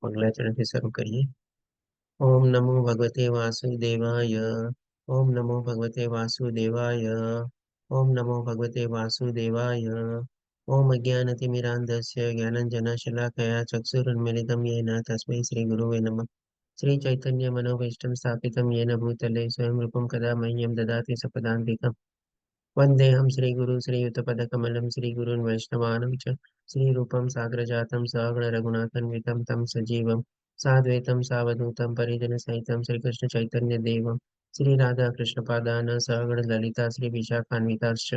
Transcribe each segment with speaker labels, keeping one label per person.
Speaker 1: મંગલાચરણથી શરૂ કરીએ. ઓમ નમો ભગવતે વાસુદેવાય. ઓમ નમો ભગવતે વાસુદેવાય. ઓમ નમો ભગવતે વાસુદેવાય. ઓમ અજ્ઞાનતિમિરાન્ધસ્ય જ્ઞાનંજનશલાકયા ચક્ષુરુન્મિલિतं येन તસ્मै શ્રી ગુરુવે નમઃ. શ્રી ચૈતન્ય મનોભીષ્ટં સ્થાપિतं येन ભૂતલે સ્વયં રૂપં કદા મह्यं દદાતિ સપદાન્તિકम्. वन्देऽहं श्रीगुरु श्रीयुतपदकमलं श्रीगुरून् वैष्णवानं च श्रीरूपं साग्रजातं सहगणरघुनाथान्वितं तं सजीवं साद्वैतं सावधूतं परिजनसहितं श्रीकृष्णचैतन्यदेवं श्रीराधाकृष्णपादान् सहगणललिता श्रीविशाखान्विताश्च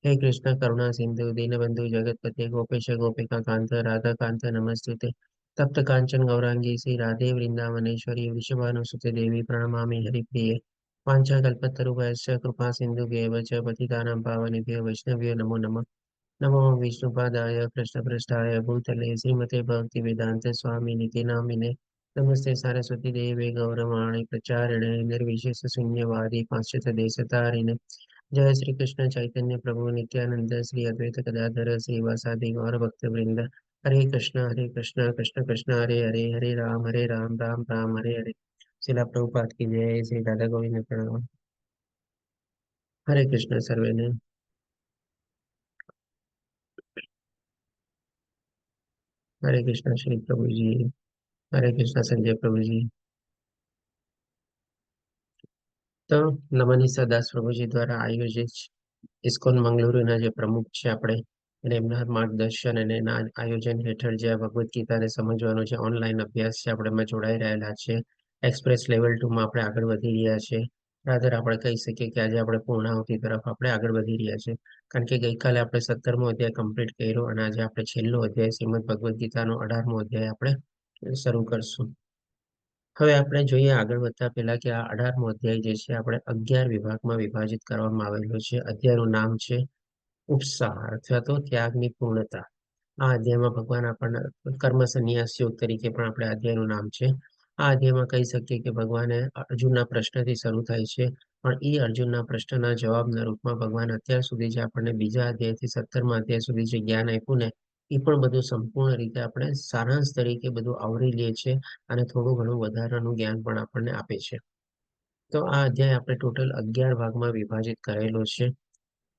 Speaker 1: हे कृष्ण करुणा सिन्धु दीनबन्धु जगत्पते गोपेश गोपिकान्त राधाकान्त नमस्तुते तप्त काञ्चन गौराङ्गी श्रीराधे वृन्दावनेश्वरी वृषभानुसुते देवी प्रणमामि हरिप्रिये वाञ्छाकल्पतरुभ्यश्च कृपा सिन्धुभ्येव च पतितानां पावनेभ्यो वैष्णवेभ्यो नमो नमः. नमो विष्णुपादाय कृष्णपृष्ठाय भूतले श्रीमते भक्तिवेदान्त स्वामिनिति नामिने नमस्ते सरस्वती देवे गौरवाणी प्रचारिणे निर्विशेष शून्यवादी पाश्चात्य देशतारिणे जय श्री कृष्ण चैतन्य प्रभु नित्यानंद श्री अद्वैत गदाधर श्रीवासादि गौर भक्तवृंद हरे कृष्ण कृष्ण कृष्ण हरे हरे हरे राम राम राम हरे हरे. शिला प्रभुपाद की जय. श्री राधा गोविंद प्रणाम. हरे कृष्ण सर्वे ने. हरे कृष्ण श्री प्रभु जी. हरे कृष्ण संजय प्रभु जी. તો નમનીસા દાસ પ્રભુજી દ્વારા આયોજિત ઇસ્કોન મંગલુરુના જે પ્રમુખ છે આપણે અને એમના માર્ગદર્શન અને એના આયોજન હેઠળ જે આ ભગવદ્ ગીતાને સમજવાનો જે ઓનલાઈન અભ્યાસ છે આપણે એમાં જોડાઈ રહેલા છે. એક્સપ્રેસ લેવલ 2 માં આપણે આગળ વધી રહ્યા છે. રાધર આપણે કહી શકીએ કે આજે આપણે પૂર્ણાહુતિ તરફ આપણે આગળ વધી રહ્યા છે. કારણ કે ગઈકાલે આપણે 17મો અધ્યાય કમ્પ્લીટ કર્યો અને આજે આપણે છેલ્લો અધ્યાય શ્રીમદ ભગવદ્ ગીતાનો 18મો અધ્યાય આપણે શરૂ કરશું. હવે આપણે જોઈએ આગળ વધતા પહેલા કે આ 18મો અધ્યાય જે છે આપણે 11 વિભાગમાં વિભાજિત કરવામાં આવેલો છે. અધ્યાયનું નામ છે ઉપસાહ અથવા તો ત્યાગની પૂર્ણતા. આ અધ્યાયમાં ભગવાન આપણને કર્મ સંન્યાસ યોગ તરીકે પણ આપણે અધ્યાયનું નામ છે. આ અધ્યાયમાં કહી શકીએ કે ભગવાને અર્જુનના પ્રશ્નથી શરૂ થાય છે પણ એ અર્જુનના પ્રશ્નના જવાબના રૂપમાં ભગવાન અત્યાર સુધી જે આપણને બીજા અધ્યાયથી 17મા અધ્યાય સુધી જે જ્ઞાન આપ્યું ને એ પણ બધું સંપૂર્ણ રીતે આપણે સારાંશ તરીકે બધું આવરી લે છે અને થોડું ઘણું વધારાનું જ્ઞાન પણ આપણને આપે છે. તો આ અધ્યાય આપણે ટોટલ 11 ભાગમાં વિભાજિત કરેલો છે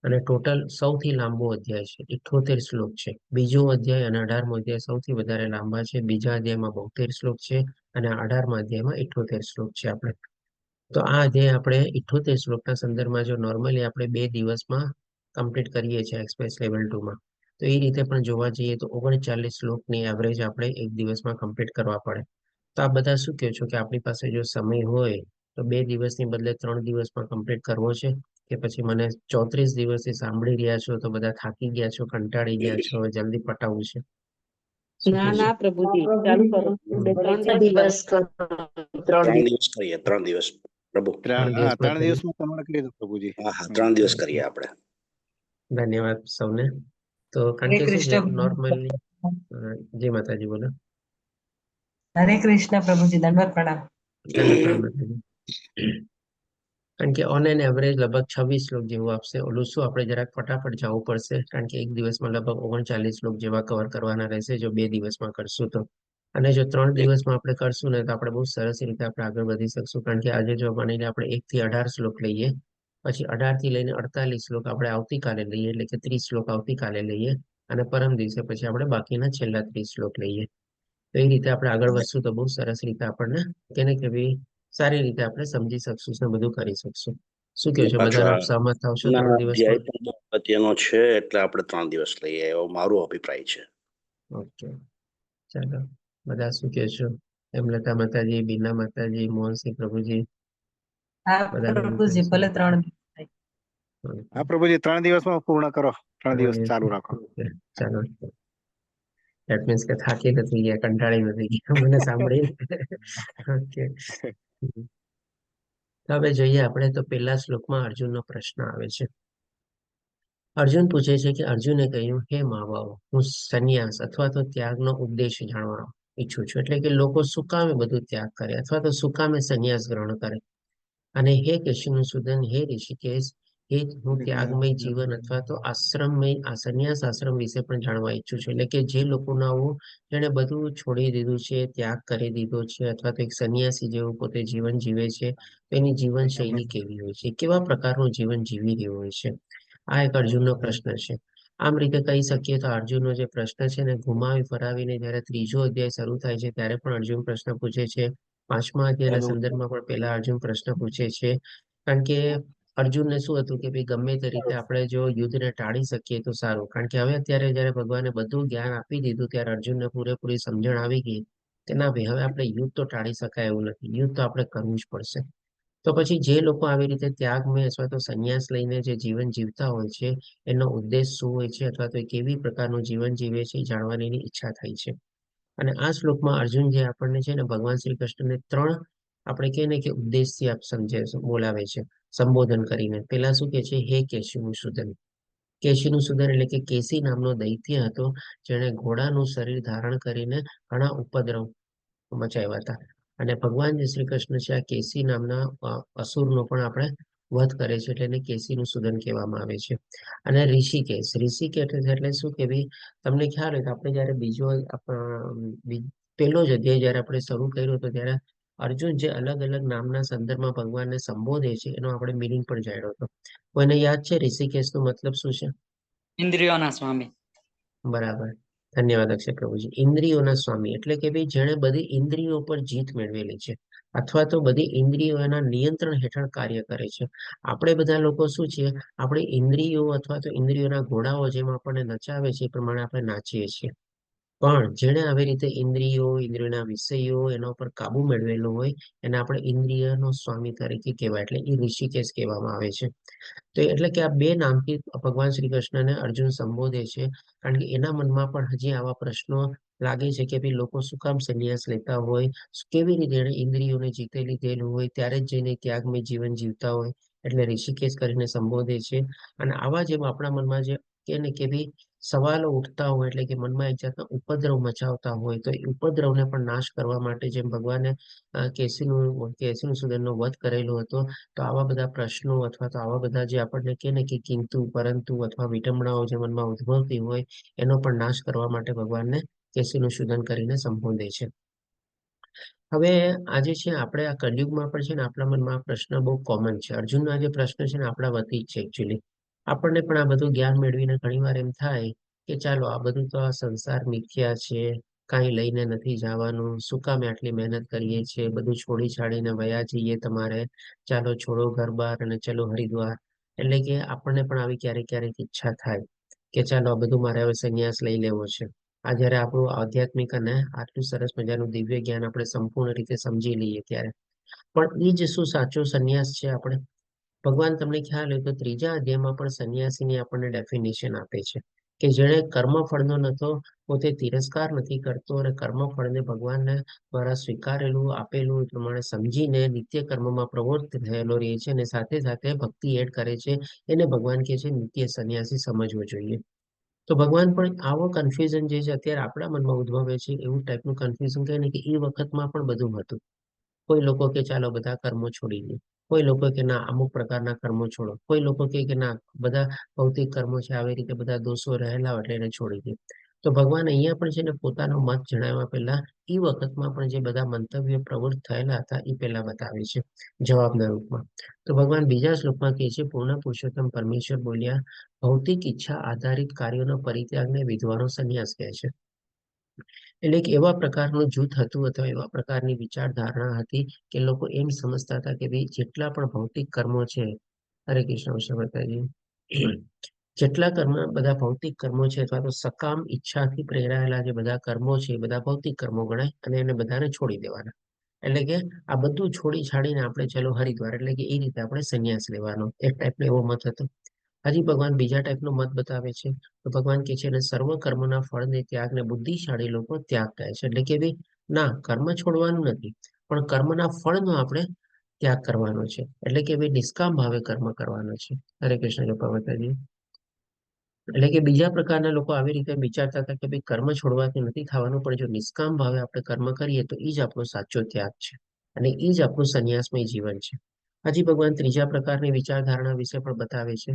Speaker 1: અને ટોટલ સૌથી લાંબો અધ્યાય છે. 78 શ્લોક છે. બીજો અધ્યાય અને 18મો અધ્યાય સૌથી વધારે લાંબા છે. બીજા અધ્યાયમાં 72 શ્લોક છે અને 18મા અધ્યાયમાં 78 શ્લોક છે. આપણે તો આ અધ્યાય આપણે 78 શ્લોકના સંદર્ભમાં જો નોર્મલી આપણે 2 દિવસમાં કમ્પ્લીટ કરીએ છીએ એક્સપ્રેસ લેવલ 2માં તો એ રીતે પણ જોવા જઈએ તો 39 શ્લોકની એવરેજ આપણે એક દિવસમાં કમ્પ્લીટ કરવા પડે. તો આ બધા શું કહો છો કે આપણી પાસે જો સમય હોય તો 2 દિવસની બદલે 3 દિવસમાં કમ્પ્લીટ કરવો છે કે પછી મને 34 દિવસથી સાંભળી રહ્યા છો તો બધા થાકી ગયા છો, કંટાળી ગયા છો, હવે જલ્દી પટાવવું છે? શું
Speaker 2: ના
Speaker 1: કહેશો?
Speaker 2: ના પ્રભુજી ચાલુ કરો. બે ત્રણ
Speaker 3: દિવસ કરો.
Speaker 4: 3 દિવસ કરીએ, 3 દિવસ પ્રભુ.
Speaker 1: 3 દિવસમાં
Speaker 5: 3
Speaker 1: કરીએ.
Speaker 5: દિવસમાં તમારે કરી દો પ્રભુજી.
Speaker 4: હા 3 દિવસ કરીએ આપણે.
Speaker 1: ધન્યવાદ સૌને. તો કારણ
Speaker 3: હરે
Speaker 1: કે શું છે
Speaker 3: કૃષ્ણ.
Speaker 1: નોર્મલી જય માતાજી બોલો.
Speaker 3: હરે કૃષ્ણ પ્રભુજી, દંડવત પ્રણામ.
Speaker 1: દંડવત પ્રણામ માતાજી. કારણ કે ઓન એન એવરેજ લગભગ 26 શ્લોક જેવું આપશે. ઓલું શું આપણે જરાક ફટાફટ જવું પડશે કારણ કે એક દિવસમાં લગભગ 39 શ્લોક જેવા કવર કરવાના રહેશે જો 2 દિવસમાં કરશું તો. અને જો 3 દિવસમાં આપણે કરશું ને તો આપણે બહુ સરસ રીતે આપણે આગળ વધી શકશું. કારણ કે આજે જો માની લે આપણે 1 થી 18 શ્લોક લઈએ પછી 18 થી લઈને 48 શ્લોક આપણે આવતીકાલે લઈએ એટલે કે 30 શ્લોક આવતીકાલે લઈએ અને પરમ દિવસે પછી આપણે બાકીના છેલ્લા 30 શ્લોક લઈએ. તો એ રીતે આપણે આગળ વધશું તો બહુ સરસ રીતે આપણને કેને કે ભાઈ સારી રીતે આપણે સમજી શકશું ને બધું કરી શકશું. શું કહો છો
Speaker 4: પાછો
Speaker 1: બધાને સહમત થશો 3
Speaker 4: અધ્યાય
Speaker 1: દિવસમાં?
Speaker 4: પણ બહુ અગત્યનો છે એટલે આપણે 3 દિવસ લઈએ એવો મારો અભિપ્રાય છે.
Speaker 1: ઓકે ચાલો બધા શું કહે છો? હેમલતા માતાજી, બીના માતાજી, મોહનસિંહ પ્રભુજી
Speaker 3: હા
Speaker 1: બધાને
Speaker 3: પ્રભુજી, ભલે 3 દિવસ થાય.
Speaker 5: હા પ્રભુજી 3 દિવસમાં પૂર્ણ કરો. 3 દિવસ ચાલુ રાખો.
Speaker 1: ઓકે ચાલો. ધેટ મીન્સ કે થાકી નથી ગયા, કંટાળી નથી ગયા મને સાંભળી. ઓકે હવે જોઈએ આપણે તો પહેલા શ્લોકમાં અર્જુનનો પ્રશ્ન આવે છે. અર્જુન પૂછે છે કે અર્જુને કહ્યું હે મહાબાહો, હું સંન્યાસ અથવા તો ત્યાગનો ઉપદેશ જાણવા ઈચ્છું છું. એટલે કે લોકો શું કામે બધું ત્યાગ કરે અથવા તો શું કામે સંન્યાસ ગ્રહણ કરે. અને હે કેશુસૂદન, હે ઋષિકેશ, એ હું ત્યાગમય જીવન અથવા તો સંન્યાસ આશ્રમ વિશે પણ જાણવા ઈચ્છું છું. એટલે કે જે લોકોનું આવું જેણે બધું છોડી દીધું છે, ત્યાગ કરી દીધો છે, અથવા તો એક સંન્યાસી જેવું પોતે જીવન જીવે છે, તો એની જીવન શૈલી કેવી હોય છે, કેવા પ્રકારનું જીવન જીવી રહ્યું હોય છે. આ એક અર્જુનનો પ્રશ્ન છે. આમ રીતે કહી શકીએ તો અર્જુનનો જે પ્રશ્ન છે ને ઘુમાવી ફરાવીને જયારે ત્રીજો અધ્યાય શરૂ થાય છે ત્યારે પણ અર્જુન પ્રશ્ન પૂછે છે. પાંચમા અધ્યાયના સંદર્ભમાં પણ પહેલા અર્જુન પ્રશ્ન પૂછે છે. કારણ કે અર્જુનને શું હતું કે ભાઈ ગમે તે રીતે આપણે જો યુદ્ધને ટાળી શકીએ તો સારું. કારણ કે હવે અત્યારે જયારે ભગવાને બધું જ્ઞાન આપી દીધું ત્યારે અર્જુનને પૂરેપૂરી સમજણ આવી ગઈ કે ના ભાઈ હવે આપણે યુદ્ધ તો ટાળી શકાય એવું નથી, યુદ્ધ તો આપણે કરવું જ પડશે. તો પછી જે લોકો આવી રીતે ત્યાગમય અથવા તો સંન્યાસ લઈને જે જીવન જીવતા હોય છે એનો ઉદ્દેશ શું હોય છે અથવા તો એ કેવી પ્રકારનું જીવન જીવે છે એ જાણવાની એની ઈચ્છા થઈ છે. અને આ શ્લોકમાં અર્જુન જે આપણને છે ને ભગવાન શ્રી કૃષ્ણને ત્રણ આપણે કહીએ ને કે ઉદ્દેશથી સમજે બોલાવે છે સંબોધન કરીને. પેલા શું કે છે, હે કેશિનુસૂદન. કેશિનુસૂદન એટલે કે કેસી નામનો દૈત્ય હતો જેણે ઘોડાનું શરીર ધારણ કરીને ઘણા ઉપદ્રવ મચાવ્યા હતા. અને ભગવાન શ્રી કૃષ્ણ છે આ કેસી નામના અસુરનો પણ આપણે વધ કરે છે, એટલે એને કેશિનુસૂદન કહેવામાં આવે છે. અને ઋષિકેશ, ઋષિકેશ એટલે શું કે ભાઈ તમને ખ્યાલ હોય તો આપણે જયારે પેલો જ અધ્યાય જયારે આપણે શરૂ કર્યો હતો ત્યારે અર્જુન જે અલગ અલગ નામના સંદર્ભમાં ભગવાનને સંબોધે છે એનો આપણે મિનિંગ પણ જાણ્યો હતો. કોઈને યાદ છે ઋષિકેશનો મતલબ શું છે?
Speaker 6: ઇન્દ્રિયોના સ્વામી.
Speaker 1: બરાબર, ધન્યવાદ અક્ષય પ્રભુજી. ઇન્દ્રિયોના સ્વામી એટલે કે ભાઈ જેણે બધી ઇન્દ્રિયો પર જીત મેળવેલી છે અથવા તો બધી ઇન્દ્રિયો એના નિયંત્રણ હેઠળ કાર્ય કરે છે. આપણે બધા લોકો શું છીએ, આપણે ઇન્દ્રિયો અથવા તો ઇન્દ્રિયોના ઘોડાઓ જેમ આપણને નચાવે છે એ પ્રમાણે આપણે નાચીએ છીએ. પણ જેણે આવી રીતે ઇન્દ્રિયો, ઇન્દ્રિયોના વિષયો એના ઉપર કાબુ મેળવેલો હોય એને આપણે ઇન્દ્રિયનો સ્વામી તરીકે કહેવાય, એટલે એ ઋષિકેશ કહેવામાં આવે છે. તો એટલે કે આ બે નામથી ભગવાન શ્રી કૃષ્ણને અર્જુન સંબોધે છે કારણ કે એના મનમાં પણ હજી આવા પ્રશ્નો લાગે છે કે ભાઈ લોકો શું કામ સંન્યાસ લેતા હોય, કેવી રીતે એને ઇન્દ્રિયોને જીતે લીધેલું હોય ત્યારે જ જઈને ત્યાગમય જીવન જીવતા હોય, એટલે ઋષિકેશ કરીને સંબોધે છે. અને આવા જેમ આપણા મનમાં જે કે ને કે ભાઈ સવાલો ઉઠતા હોય એટલે કે મનમાં એક જાતના ઉપદ્રવ મચાવતા હોય તો એ ઉપદ્રવને પણ નાશ કરવા માટે જેમ ભગવાને કેશિનુસૂદનનો વધ કરેલો હતો, તો આવા બધા પ્રશ્નો અથવા તો આવા બધા જે આપણને કહે ને કે કિંતુ પરંતુ અથવા વિડંબણાઓ જે મનમાં ઉદ્ભવતી હોય એનો પણ નાશ કરવા માટે ભગવાનને કેશિનુસૂદન કરીને સંબોધે છે. હવે આજે છે આપણે આ કલયુગમાં પણ છે ને આપણા મનમાં આ પ્રશ્ન બહુ કોમન છે. અર્જુનનો આ જે પ્રશ્ન છે ને આપણા વતી જ છે એકચ્યુઅલી. આપણને પણ આ બધું જ્ઞાન મેળવીને ઘણી વાર એમ થાય કે ચાલો આ બધું તો આ સંસાર મિથ્યા છે, કાંઈ લઈને નથી જવાનું, શું કામ આટલી મહેનત કરીએ છીએ, બધું છોડી છાડીને વયા જઈએ તમારે, ચાલો છોડો ઘર બાર અને ચલો હરિદ્વાર. એટલે કે આપણને પણ આવી ક્યારેક ક્યારેક ઈચ્છા થાય કે ચાલો આ બધું મારે હવે સંન્યાસ લઈ લેવો છે. આ જયારે આપણું આધ્યાત્મિક અને આટલું સરસ મજાનું દિવ્ય જ્ઞાન આપણે સંપૂર્ણ રીતે સમજી લઈએ ત્યારે પણ એ જ શું સાચો સંન્યાસ છે આપણે? ભગવાન તમને ખ્યાલ હોય તો ત્રીજા અધ્યાયમાં પણ સંન્યાસીની આપણને ડેફિનેશન આપે છે કે જેણે કર્મફળનો નતો પોતે તિરસ્કાર નથી કરતો અને કર્મફળને ભગવાનને દ્વારા સ્વીકારેલું આપેલું એ પ્રમાણે સમજીને નિત્ય કર્મમાં પ્રવૃત્ત થયેલો રહે છે અને સાથે સાથે ભક્તિ એડ કરે છે, એને ભગવાન કહે છે નિત્ય સંન્યાસી સમજવો જોઈએ. તો ભગવાન પણ આવો કન્ફ્યુઝન જે છે અત્યારે આપણા મનમાં ઉદ્ભવે છે એવું ટાઈપનું કન્ફ્યુઝન કહે ને કે એ વખતમાં પણ બધું હતું. કોઈ લોકો કે ચાલો બધા કર્મો છોડી દે, કોઈ લોકો કે ના અમુક પ્રકારના કર્મો છોડો, કોઈ લોકો કે ના બધા ભૌતિક કર્મો છે આવી રીતે બધા દોષો રહેલા હોય એટલે એને છોડી દે. તો ભગવાન અહીંયા પણ છે ને પોતાનો મત જણાવવા પહેલા એ વખતમાં પણ જે બધા મંતવ્યો પ્રવૃત્ત થયેલા હતા એ પહેલા બતાવે છે જવાબના રૂપમાં. તો ભગવાન બીજા શ્લોકમાં કહે છે, પૂર્ણ પુરુષોત્તમ પરમેશ્વર બોલ્યા, ભૌતિક ઈચ્છા આધારિત કાર્યોનો પરિત્યાગને વિદ્વાનો સંન્યાસ કહે છે. એટલે એક એવા પ્રકારનું જૂથ હતું અથવા એવા પ્રકારની વિચારધારણા હતી કે લોકો એમ સમજતા હતા કે ભાઈ જેટલા પણ ભૌતિક કર્મો છે, હરે કૃષ્ણ વૈષ્ણવતાજી, જેટલા કર્મ બધા ભૌતિક કર્મો છે અથવા તો સકામ ઈચ્છાથી પ્રેરાયેલા જે બધા કર્મો છે એ બધા ભૌતિક કર્મો ગણાય અને એને બધાને છોડી દેવાના. એટલે કે આ બધું છોડી છાડીને આપણે ચલો હરિદ્વાર, એટલે કે એ રીતે આપણે સંન્યાસ લેવાનો એક ટાઈપનો એવો મત હતો. હજી ભગવાન બીજા ટાઈપનો મત બતાવે છે. તો ભગવાન કહે છે સર્વ કર્મના ફળને ત્યાગને બુદ્ધિશાળી લોકો ત્યાગ કહે છે. એટલે કે ભાઈ ના કર્મ છોડવાનું નથી પણ કર્મના ફળનો આપણે ત્યાગ કરવાનો છે. એટલે કે ભાઈ નિષ્કામ ભાવે કર્મ કરવાનો છે. હરે કૃષ્ણ કૃપાવતાજી. એટલે કે બીજા પ્રકારના લોકો આવી રીતે વિચારતા હતા કે ભાઈ કર્મ છોડવાથી નથી થવાનું, પણ જો નિષ્કામ ભાવે આપણે કર્મ કરીએ તો એ જ આપણો સાચો ત્યાગ છે અને એ જ આપણું સંન્યાસમય જીવન છે. હજી ભગવાન ત્રીજા પ્રકારની વિચારધારણા વિશે પણ બતાવે છે.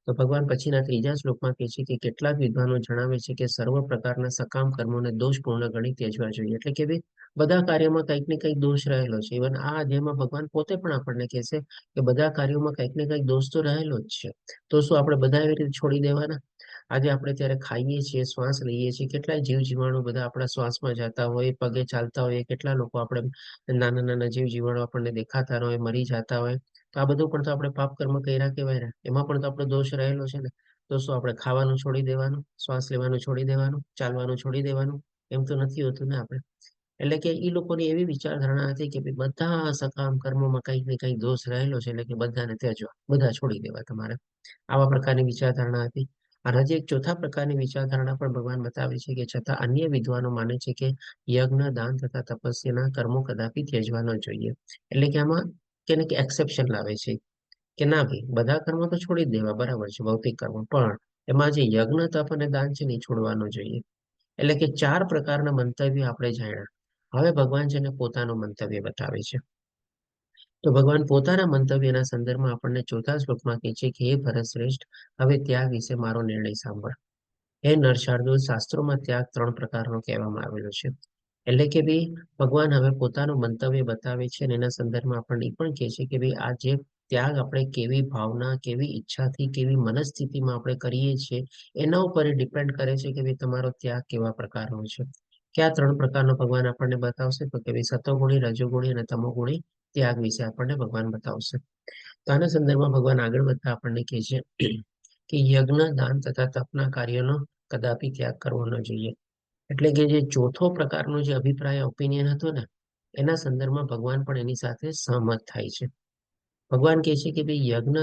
Speaker 1: તો ભગવાન પછીના ત્રીજા શ્લોકમાં કહે છે કે કેટલાક વિદ્વાનો જણાવે છે કે સર્વ પ્રકારના સકામ કર્મોને દોષપૂર્ણ ગણી ત્યજવા જોઈએ. એટલે કે ભાઈ બધા કાર્યોમાં કંઈક ને કંઈક દોષ રહેલો છે. ઇવન આ અધ્યાયમાં ભગવાન પોતે પણ આપણને કહેશે કે બધા કાર્યોમાં કંઈક ને કંઈક દોષ તો રહેલો જ છે. તો શું આપણે બધા એવી રીતે છોડી દેવાના? આજે આપણે ત્યારે ખાઈએ છીએ, શ્વાસ લઈએ છીએ, કેટલાય જીવ જીવાણુ બધા આપણા શ્વાસમાં જતા હોય, પગે ચાલતા હોય, કેટલા લોકો આપણે નાના નાના જીવ જીવાણુ આપણને દેખાતા હોય, મરી જતા હોય. તો આ બધું પણ તો આપણે પાપ કર્મ કર્યા કહેવાય ને, એમાં પણ તો આપણો દોષ રહેલો છે ને. તો શું આપણે ખાવાનું છોડી દેવાનું, શ્વાસ લેવાનું છોડી દેવાનું, ચાલવાનું છોડી દેવાનું? એમ તો નથી હોતું ને આપણે. એટલે કે એ લોકોની એવી વિચારધારણા હતી કે ભાઈ બધા સકામ કર્મોમાં કંઈક ને કંઈક દોષ રહેલો છે, એટલે કે બધાને ત્યજવા, બધા છોડી દેવા તમારે. આવા પ્રકારની વિચારધારણા હતી. અને હજી એક ચોથા પ્રકારની વિચારધારણા પણ ભગવાન બતાવે છે કે છતાં અન્ય વિદ્વાનો માને છે કે યજ્ઞ, દાન તથા તપસ્યાના કર્મો કદાપી ત્યજવા ન જોઈએ. એટલે કે આમાં કેને કે એક્સેપ્શન લાવે છે કે ના ભાઈ બધા કર્મો તો છોડી જ દેવા, બરાબર છે, ભૌતિક કર્મો, પણ એમાં જે યજ્ઞ, તપ અને દાન છે ને એ છોડવાનું જોઈએ. એટલે કે 4 પ્રકારના મંતવ્ય આપણે જાણ્યા. હવે ભગવાન છે ને પોતાનું મંતવ્ય બતાવે છે. તો ભગવાન પોતાના મંતવ્યના સંદર્ભમાં આપણને ચોથા શ્લોકમાં કહે છે કે હે ભરતશ્રેષ્ઠ, હવે ત્યાગ વિશે મારો નિર્ણય સાંભળ. હે નરશાર્દુલ, શાસ્ત્રોમાં ત્યાગ 3 પ્રકારનો કહેવામાં આવેલો છે. એટલે કે ભાઈ ભગવાન હવે પોતાનું મંતવ્ય બતાવે છે અને એના સંદર્ભમાં આપણને એ પણ કહે છે કે ભાઈ આ જે ત્યાગ આપણે કેવી ભાવના, કેવી ઈચ્છાથી, કેવી મનસ્થિતિમાં આપણે કરીએ છીએ, એના ઉપર ડિપેન્ડ કરે છે કે ભાઈ તમારો ત્યાગ કેવા પ્રકારનો છે. કયા 3 પ્રકારનો ભગવાન આપણને બતાવશે? તો કે ભાઈ સતોગુણી, રજોગુણી અને તમોગુણી ત્યાગ વિશે આપણને ભગવાન બતાવશે. તો આના સંદર્ભમાં ભગવાન આગળ વધતા આપણને કહે છે કે યજ્ઞ, દાન તથા તપના કાર્યનો કદાપી ત્યાગ કરવો ન જોઈએ. એટલે કે જે ચોથો પ્રકારનો જે અભિપ્રાય, ઓપિનિયન હતો ને, એના સંદર્ભમાં ભગવાન પણ એની સાથે સહમત થાય છે. ભગવાન કહે છે કે ભાઈ યજ્ઞ,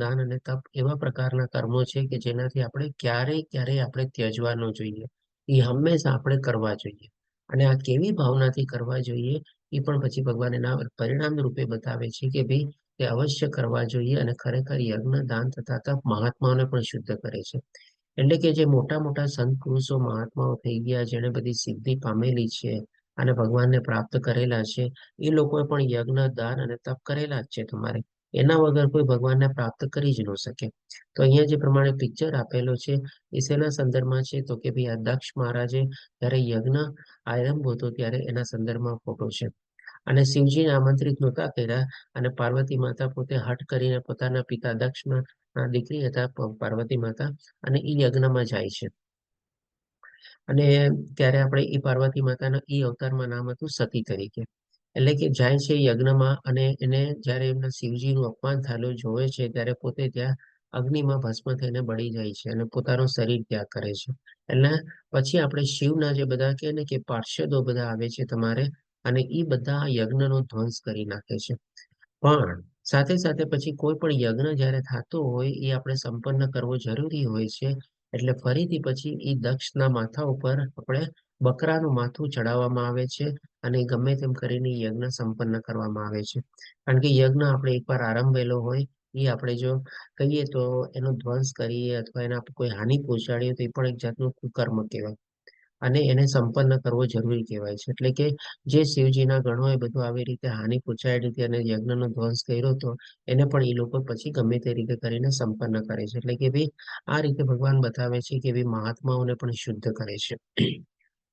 Speaker 1: દાન અને તપ એવા પ્રકારના કર્મો છે કે જેનાથી આપણે ક્યારેય આપણે ત્યજવા ન જોઈએ. એ હંમેશા આપણે કરવા જોઈએ. અને આ કેવી ભાવનાથી કરવા જોઈએ એ પણ પછી ભગવાન એના પરિણામ રૂપે બતાવે છે કે ભાઈ તે અવશ્ય કરવા જોઈએ. અને ખરેખર યજ્ઞ, દાન તથા તપ મહાત્માઓને પણ શુદ્ધ કરે છે. એટલે કે જે મોટા મોટા સંત પુરુષો, મહાત્માઓ થઈ ગયા, જેને બધી સિદ્ધિ પામેલી છે અને ભગવાનને પ્રાપ્ત કરેલા છે, એ લોકોએ પણ યજ્ઞ, દાન અને તપ કરેલા જ છે તમારે. એના વગર કોઈ ભગવાનને પ્રાપ્ત કરી જ ન શકે. તો અહીંયા જે પ્રમાણે પિક્ચર આપેલો છે એ શેના સંદર્ભમાં છે? તો કે ભાઈ આ દક્ષ મહારાજે જ્યારે યજ્ઞ આરંભ હતો ત્યારે એના સંદર્ભમાં ફોટો છે. અને શિવજીને આમંત્રિત નહોતા કર્યા અને પાર્વતી માતા પોતે હઠ કરીને પોતાના પિતા દક્ષના દીકરી હતા પાર્વતી માતા, અને એ યજ્ઞમાં જાય છે. અને ત્યારે આપણે એ પાર્વતી માતાના એ અવતારમાં નામ હતું સતી તરીકે. એટલે કે જાય છે યજ્ઞમાં અને એને જ્યારે એમના શિવજીનું અપમાન થયેલું જોવે છે ત્યારે પોતે ત્યાં અગ્નિમાં ભસ્મ થઈને બળી જાય છે અને પોતાનું શરીર ત્યાગ કરે છે. એટલે પછી આપણે શિવના જે બધા કહે ને કે પાર્ષદો બધા આવે છે તમારે, અને એ બધા યજ્ઞનો ધ્વંસ કરી નાખે છે. પણ સાથે સાથે પછી કોઈ પણ યજ્ઞ જ્યારે થતો હોય એ આપણે સંપન્ન કરવો જરૂરી હોય છે. એટલે ફરીથી પછી એ દક્ષના માથા ઉપર આપણે બકરાનું માથું ચડાવવામાં આવે છે અને ગમે તેમ કરીને યજ્ઞ સંપન્ન કરવામાં આવે છે. કારણ કે યજ્ઞ આપણે એકવાર આરંભેલો હોય એ આપણે જો કહીએ તો એનો ધ્વંસ કરીએ અથવા એના કોઈ હાનિ પહોંચાડીએ તો એ પણ એક જાતનું કુકર્મ કહેવાય. અને એને સંપન્ન કરવો જરૂરી કહેવાય છે. એટલે કે જે શિવજીના ગણોએ બધું આવી રીતે હાનિ પહોંચાડી હતી અને યજ્ઞનો ધ્વંસ કર્યો હતો, એને પણ એ લોકો પછી ગમે તે રીતે કરીને સંપન્ન કરે છે. એટલે કે ભાઈ આ રીતે ભગવાન બતાવે છે કે ભાઈ મહાત્માઓને પણ શુદ્ધ કરે છે.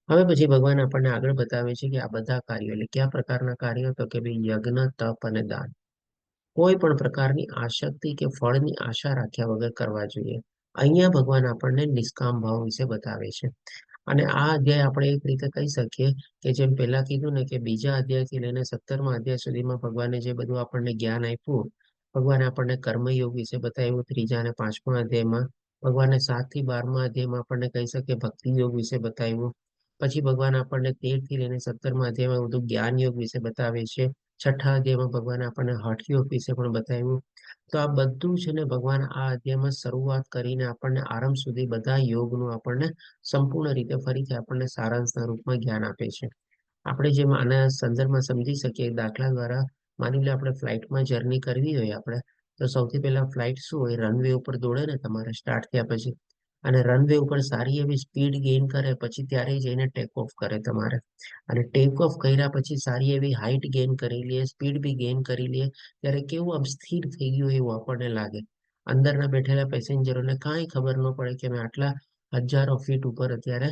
Speaker 1: હવે પછી ભગવાન આપણને આગળ બતાવે છે કે આ બધા કાર્યો, એટલે કયા પ્રકારના કાર્યો? તો કે ભાઈ યજ્ઞ, તપ અને દાન કોઈ પણ પ્રકારની આસક્તિ કે ફળની આશા રાખ્યા વગર કરવા જોઈએ. અહીંયા ભગવાન આપણને નિષ્કામ ભાવ વિશે બતાવે છે. અને આ અધ્યાય આપણે એક રીતે કહી શકીએ કે જેમ પહેલા કીધું ને કે બીજા અધ્યાયથી લઈને 17મા અધ્યાય સુધીમાં ભગવાને જે બધું આપણને જ્ઞાન આપ્યું, ભગવાને આપણને કર્મયોગ વિશે બતાવ્યું 3જા અને 5મા અધ્યાયમાં. ભગવાને 7 થી 12મા અધ્યાયમાં આપણને કહી શકીએ ભક્તિ યોગ વિશે બતાવ્યું. પછી ભગવાન આપણને 13 થી લઈને 17મા અધ્યાયમાં બધું જ્ઞાન યોગ વિશે બતાવે છે. 6ઠા અધ્યાયમાં ભગવાન આપણને હઠ યોગ વિશે પણ બતાવ્યું. તો આ બધું છે ને ભગવાન આ અધ્યાયમાં શરૂઆત કરીને આપણને આરંભ સુધી બધા યોગનું આપણને સંપૂર્ણ રીતે ફરીથી આપણને સારાંશના રૂપમાં જ્ઞાન આપે છે. આપણે જેમ આના સંદર્ભમાં સમજી શકીએ દાખલા દ્વારા, માની લો આપણે ફ્લાઇટમાં જર્ની કરવી હોય આપણે, તો સૌથી પહેલા ફ્લાઇટ શું હોય? રનવે ઉપર દોડે ને તમારે સ્ટાર્ટ થયા પછી. અને રનવે ઉપર સારી એવી સ્પીડ ગેઇન કરે પછી ત્યારે જઈને ટેક ઓફ કરે તમારે. અને ટેક ઓફ કર્યા પછી સારી એવી હાઈટ ગેઇન કરી લે, સ્પીડ બી ગેઇન કરી લે, ત્યારે કેવું આમ સ્થિર થઈ ગયું એવું આપણને લાગે. અંદરના બેઠેલા પેસેન્જરોને કાંઈ ખબર ન પડે કે અમે આટલા હજારો ફીટ ઉપર અત્યારે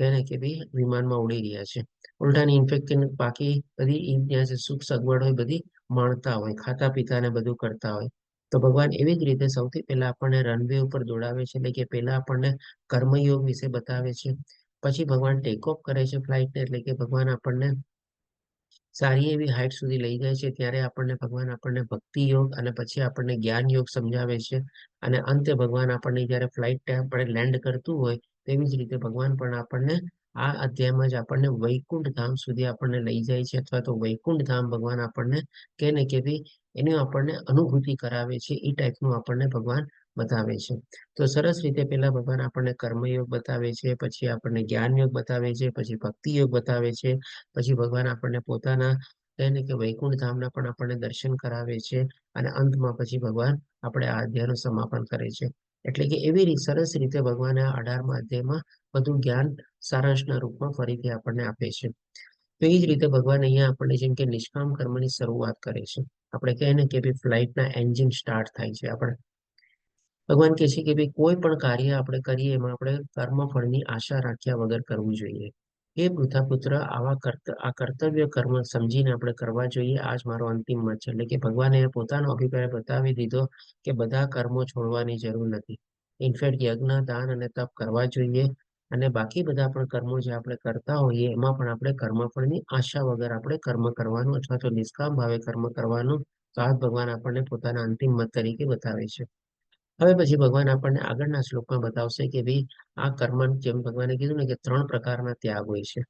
Speaker 1: તેને કે ભાઈ વિમાનમાં ઉડી રહ્યા છે. ઉલટાની ઇન્ફેક્ટ બાકી બધી ત્યાં જે સુખ સગવડ હોય બધી માણતા હોય, ખાતા પીતા ને બધું કરતા હોય. તો ભગવાન એવી જ રીતે સૌથી પહેલા આપણને રનવે ઉપર દોડાવે છે, એટલે કે પહેલા આપણને કર્મયોગ વિશે બતાવે છે. પછી ભગવાન ટેક ઓફ કરે છે ફ્લાઇટને, એટલે કે ભગવાન આપણને સારી એવી હાઈટ સુધી લઈ જાય છે. ત્યારે આપણને ભગવાન આપણને ભક્તિ યોગ અને પછી આપણને જ્ઞાન યોગ સમજાવે છે. અને અંતે ભગવાન આપણને જયારે ફ્લાઇટ આપણે લેન્ડ કરતું હોય તેવી જ રીતે ભગવાન પણ આપણને આ અધ્યાયમાં જ આપણને વૈકુંઠ ધામ સુધી આપણને લઈ જાય છે, અથવા તો વૈકુંઠ ધામ ભગવાન આપણને કે ને કે ભાઈ એની આપણને અનુભૂતિ કરાવે છે. એ ટાઈપનું આપણને ભગવાન બતાવે છે. તો સરસ રીતે પેલા ભગવાન આપણને કર્મયોગ બતાવે છે, પછી આપણને જ્ઞાન યોગ બતાવે છે, પછી ભક્તિ યોગ બતાવે છે, પછી ભગવાન આપણને પોતાના એને કે વૈકુંઠ ધામના પણ આપણને દર્શન કરાવે છે. અને અંતમાં પછી ભગવાન આપણે આ અધ્યાયનું સમાપન કરે છે. એટલે કે એવી સરસ રીતે ભગવાને આ 18મા અધ્યાયમાં બધું જ્ઞાન સારાંશના રૂપમાં ફરીથી આપણને આપે છે. તો એ જ રીતે ભગવાન અહીંયા આપણને જેમ કે નિષ્કામ કર્મની શરૂઆત કરે છે. આપણે કહે ને કે ભાઈ ફ્લાઇટના એન્જિન સ્ટાર્ટ થાય છે. આપણે ભગવાન કહે છે કે ભાઈ કોઈ પણ કાર્ય આપણે કરીએ એમાં આપણે કર્મફળની આશા રાખ્યા વગર કરવું જોઈએ. હે પૃથા પુત્ર, આ કર્તવ્ય કર્મ સમજીને આપણે કરવા જોઈએ. આ જ મારો અંતિમ મત છે. એટલે કે ભગવાને પોતાનો અભિપ્રાય બતાવી દીધો કે બધા કર્મો છોડવાની જરૂર નથી. ઇનફેક્ટ યજ્ઞ, દાન અને તપ કરવા જોઈએ. અને બાકી બધા પણ કર્મો જે આપણે કરતા હોઈએ એમાં પણ આપણે કર્મફળની આશા વગર આપણે કર્મ કરવાનું અથવા તો નિષ્કામ ભાવે કર્મ કરવાનું. તો આ ભગવાન આપણને પોતાના અંતિમ મત તરીકે બતાવે છે. હવે પછી ભગવાન આપણને આગળના શ્લોકમાં બતાવશે કે ભાઈ આ કર્મ, જેમ ભગવાને કીધું ને કે 3 પ્રકારના ત્યાગ હોય છે.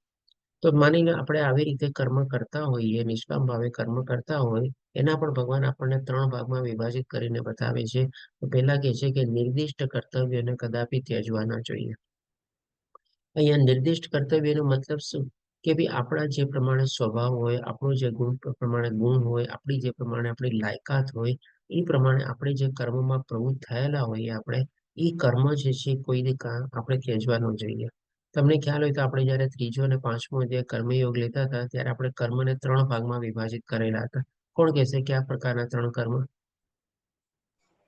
Speaker 1: તો માની લો આપણે આવી રીતે કર્મ કરતા હોઈએ, નિષ્કામ ભાવે કર્મ કરતા હોય, એના પણ ભગવાન આપણને 3 ભાગમાં વિભાજિત કરીને બતાવે છે. તો પહેલા કહે છે કે નિર્દિષ્ટ કર્તવ્યને કદાપી ત્યજવા ના જોઈએ. અહીંયા નિર્દિષ્ટ કર્તવ્યનો મતલબ શું? કે ભાઈ આપણા જે પ્રમાણે સ્વભાવ હોય, આપણો જે પ્રમાણે ગુણ હોય, આપણી જે પ્રમાણે આપણી લાયકાત હોય, એ પ્રમાણે આપણે જે કર્મમાં પ્રવૃત્ત થયેલા હોઈએ આપણે એ કર્મ જે છે કોઈ આપણે ત્યજવા ન જોઈએ. તમને ખ્યાલ હોય તો આપણે જયારે 3જો અને 5મો અધ્યાય કર્મયોગ લેતા હતા ત્યારે આપણે કર્મને 3 ભાગમાં વિભાજિત કરેલા હતા. કોણ કહેશે કે આ પ્રકારના 3 કર્મ?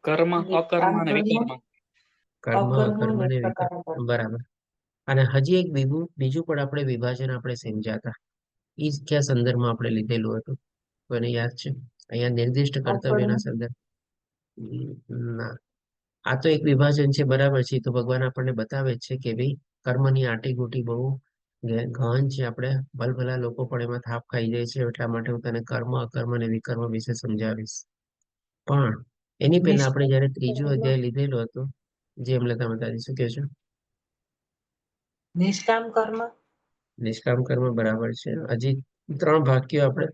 Speaker 6: કર્મ, અકર્મ અને વિકર્મ.
Speaker 1: કર્મ, અકર્મ અને વિકર્મ.
Speaker 3: પ્રકાર.
Speaker 1: બરાબર. અને હજી એક બીજું પણ આપણે વિભાજન આપણે સમજાતા. એ કયા સંદર્ભમાં આપણે લીધેલું હતું? કોઈને યાદ છે? અહીંયા નિર્દિષ્ટ કર્તવ્યના સંદર્ભ ના, આ તો એક વિભાજન છે, બરાબર છે. તો ભગવાન આપણને બતાવે છે કે ભાઈ કર્મની આટીગોટી બહુ ગહન છે. આપણે ભલભલા લોકો પણ એમાં થાપ ખાઈ જાય છે. એટલા માટે હું તને કર્મ, અકર્મ અને વિકર્મ વિશે સમજાવીશ. પણ એની પહેલા આપણે જયારે 3જો અધ્યાય લીધેલો હતો, જે અમલતા માતાજી શું કહે છે?
Speaker 3: નિષ્કામ કર્મ,
Speaker 1: નિષ્કામ કર્મ, બરાબર છે. હજી 3 ભાગ્યો આપણે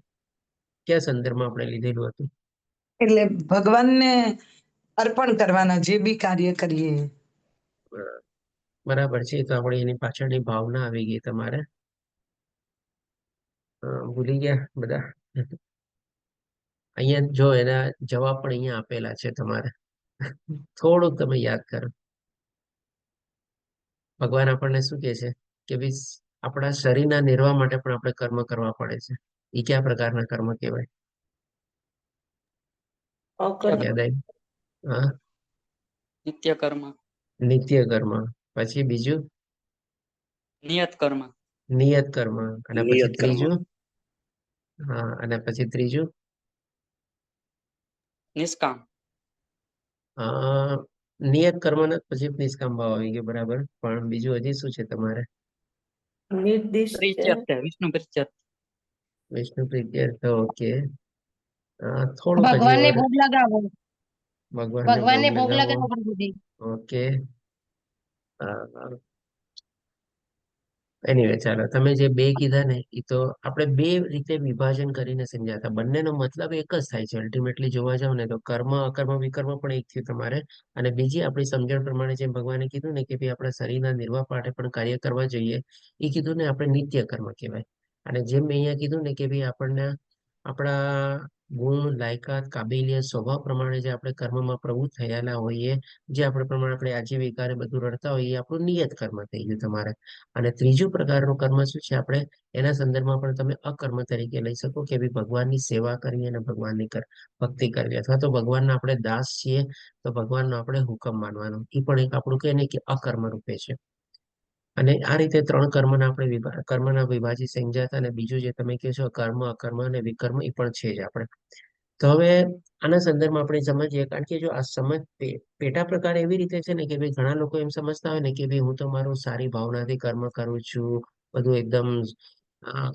Speaker 1: કયા સંદર્ભમાં આપણે લીધેલું હતું?
Speaker 7: એટલે ભગવાનને અર્પણ કરવાના જે બી કાર્ય કરીએ.
Speaker 1: બરાબર છે. તો આપણે એની પાછળની ભાવના આવી ગઈ તમારે. ભૂલી ગયા બધા? અહીંયા જો એના જવાબ પણ અહીંયા આપેલા છે તમારે. થોડુંક તમે યાદ કરો. ભગવાન આપણને શું કહે છે કે ભાઈ આપણા શરીરના નિર્વાહ માટે પણ આપણે કર્મ કરવા પડે છે. એ કયા પ્રકારના કર્મ કહેવાય?
Speaker 2: અકર્મ,
Speaker 1: યાદ આવ્યું? હા,
Speaker 6: નિત્ય કર્મ,
Speaker 1: નિત્ય કર્મ. પછી બીજું
Speaker 6: નિયત કર્મ,
Speaker 1: નિયત કર્મ. અને પછી
Speaker 4: નિયત કર્મ.
Speaker 1: ત્રીજું, હા, અને પછી ત્રીજું
Speaker 6: નિષ્કામ.
Speaker 1: નિયત કર્મ પછી નિષ્કામ ભાવ આવી ગયો, બરાબર. પણ બીજું હજી શું છે તમારે?
Speaker 2: નિર્દિષ્ટ
Speaker 6: પ્રિચર્ય, વિષ્ણુ પ્રિચર્ય.
Speaker 1: વિષ્ણુ પ્રીત્યર્થ. ઓકે. થોડુંક હજી
Speaker 8: ભગવાનને
Speaker 1: ઓર
Speaker 8: ભોગ લગાવો.
Speaker 1: ભગવાનને ભોગ
Speaker 8: ભગવાનને ભોગ
Speaker 1: લગાવો.
Speaker 8: લગાવો પ્રભુજી.
Speaker 1: ઓકે. એનીવે ચાલો, તમે જે 2 કીધા ને એ તો આપણે 2 રીતે વિભાજન કરીને સમજાતા. બંનેનો મતલબ એક જ થાય છે અલ્ટિમેટલી જોવા જાવ ને તો. કર્મ, અકર્મ, વિકર્મ પણ એક થયું તમારે. અને બીજી આપણી સમજણ પ્રમાણે જેમ ભગવાને કીધું ને કે ભાઈ આપણા શરીરના નિર્વાહ માટે પણ કાર્ય કરવા જોઈએ, એ કીધું ને આપણે નિત્ય કર્મ કહેવાય. અને જેમ મેં અહીંયા કીધું ને કે ભાઈ આપણને આપણા ગુણ, લાયકાત, કાબિલિયત, સ્વભાવ પ્રમાણે જે આપણે કર્મમાં પ્રવૃત્ત થયેલા હોઈએ, જે આપણે પ્રમાણે આપણે આજીવિકાને બધું રડતા હોઈએ, એ આપણું નિયત કર્મ થઈ ગયું તમારે. અને ત્રીજું પ્રકારનું કર્મ શું છે, આપણે એના સંદર્ભમાં પણ તમે અકર્મ તરીકે લઈ શકો કે ભાઈ ભગવાનની સેવા કરવી અને ભગવાનની ભક્તિ કરવી, અથવા તો ભગવાનના આપણે દાસ છીએ તો ભગવાનનો આપણે હુકમ માનવાનો, એ પણ એક આપણું કહે ને કે અકર્મ રૂપે છે. અને આ રીતે ત્રણ કર્મના આપણે કર્મના વિભાજિત સમજાતા, અને બીજું જે તમે કહો છો કર્મ, અકર્મ અને વિકર્મ, એ પણ છે જ આપણે. તો હવે આના સંદર્ભમાં આપણે સમજીએ, કારણ કે જો આ સમજ પેટા પ્રકાર એવી રીતે છે ને કે ભાઈ ઘણા લોકો એમ સમજતા હોય ને કે ભાઈ હું તો મારું સારી ભાવનાથી કર્મ કરું છું, બધું એકદમ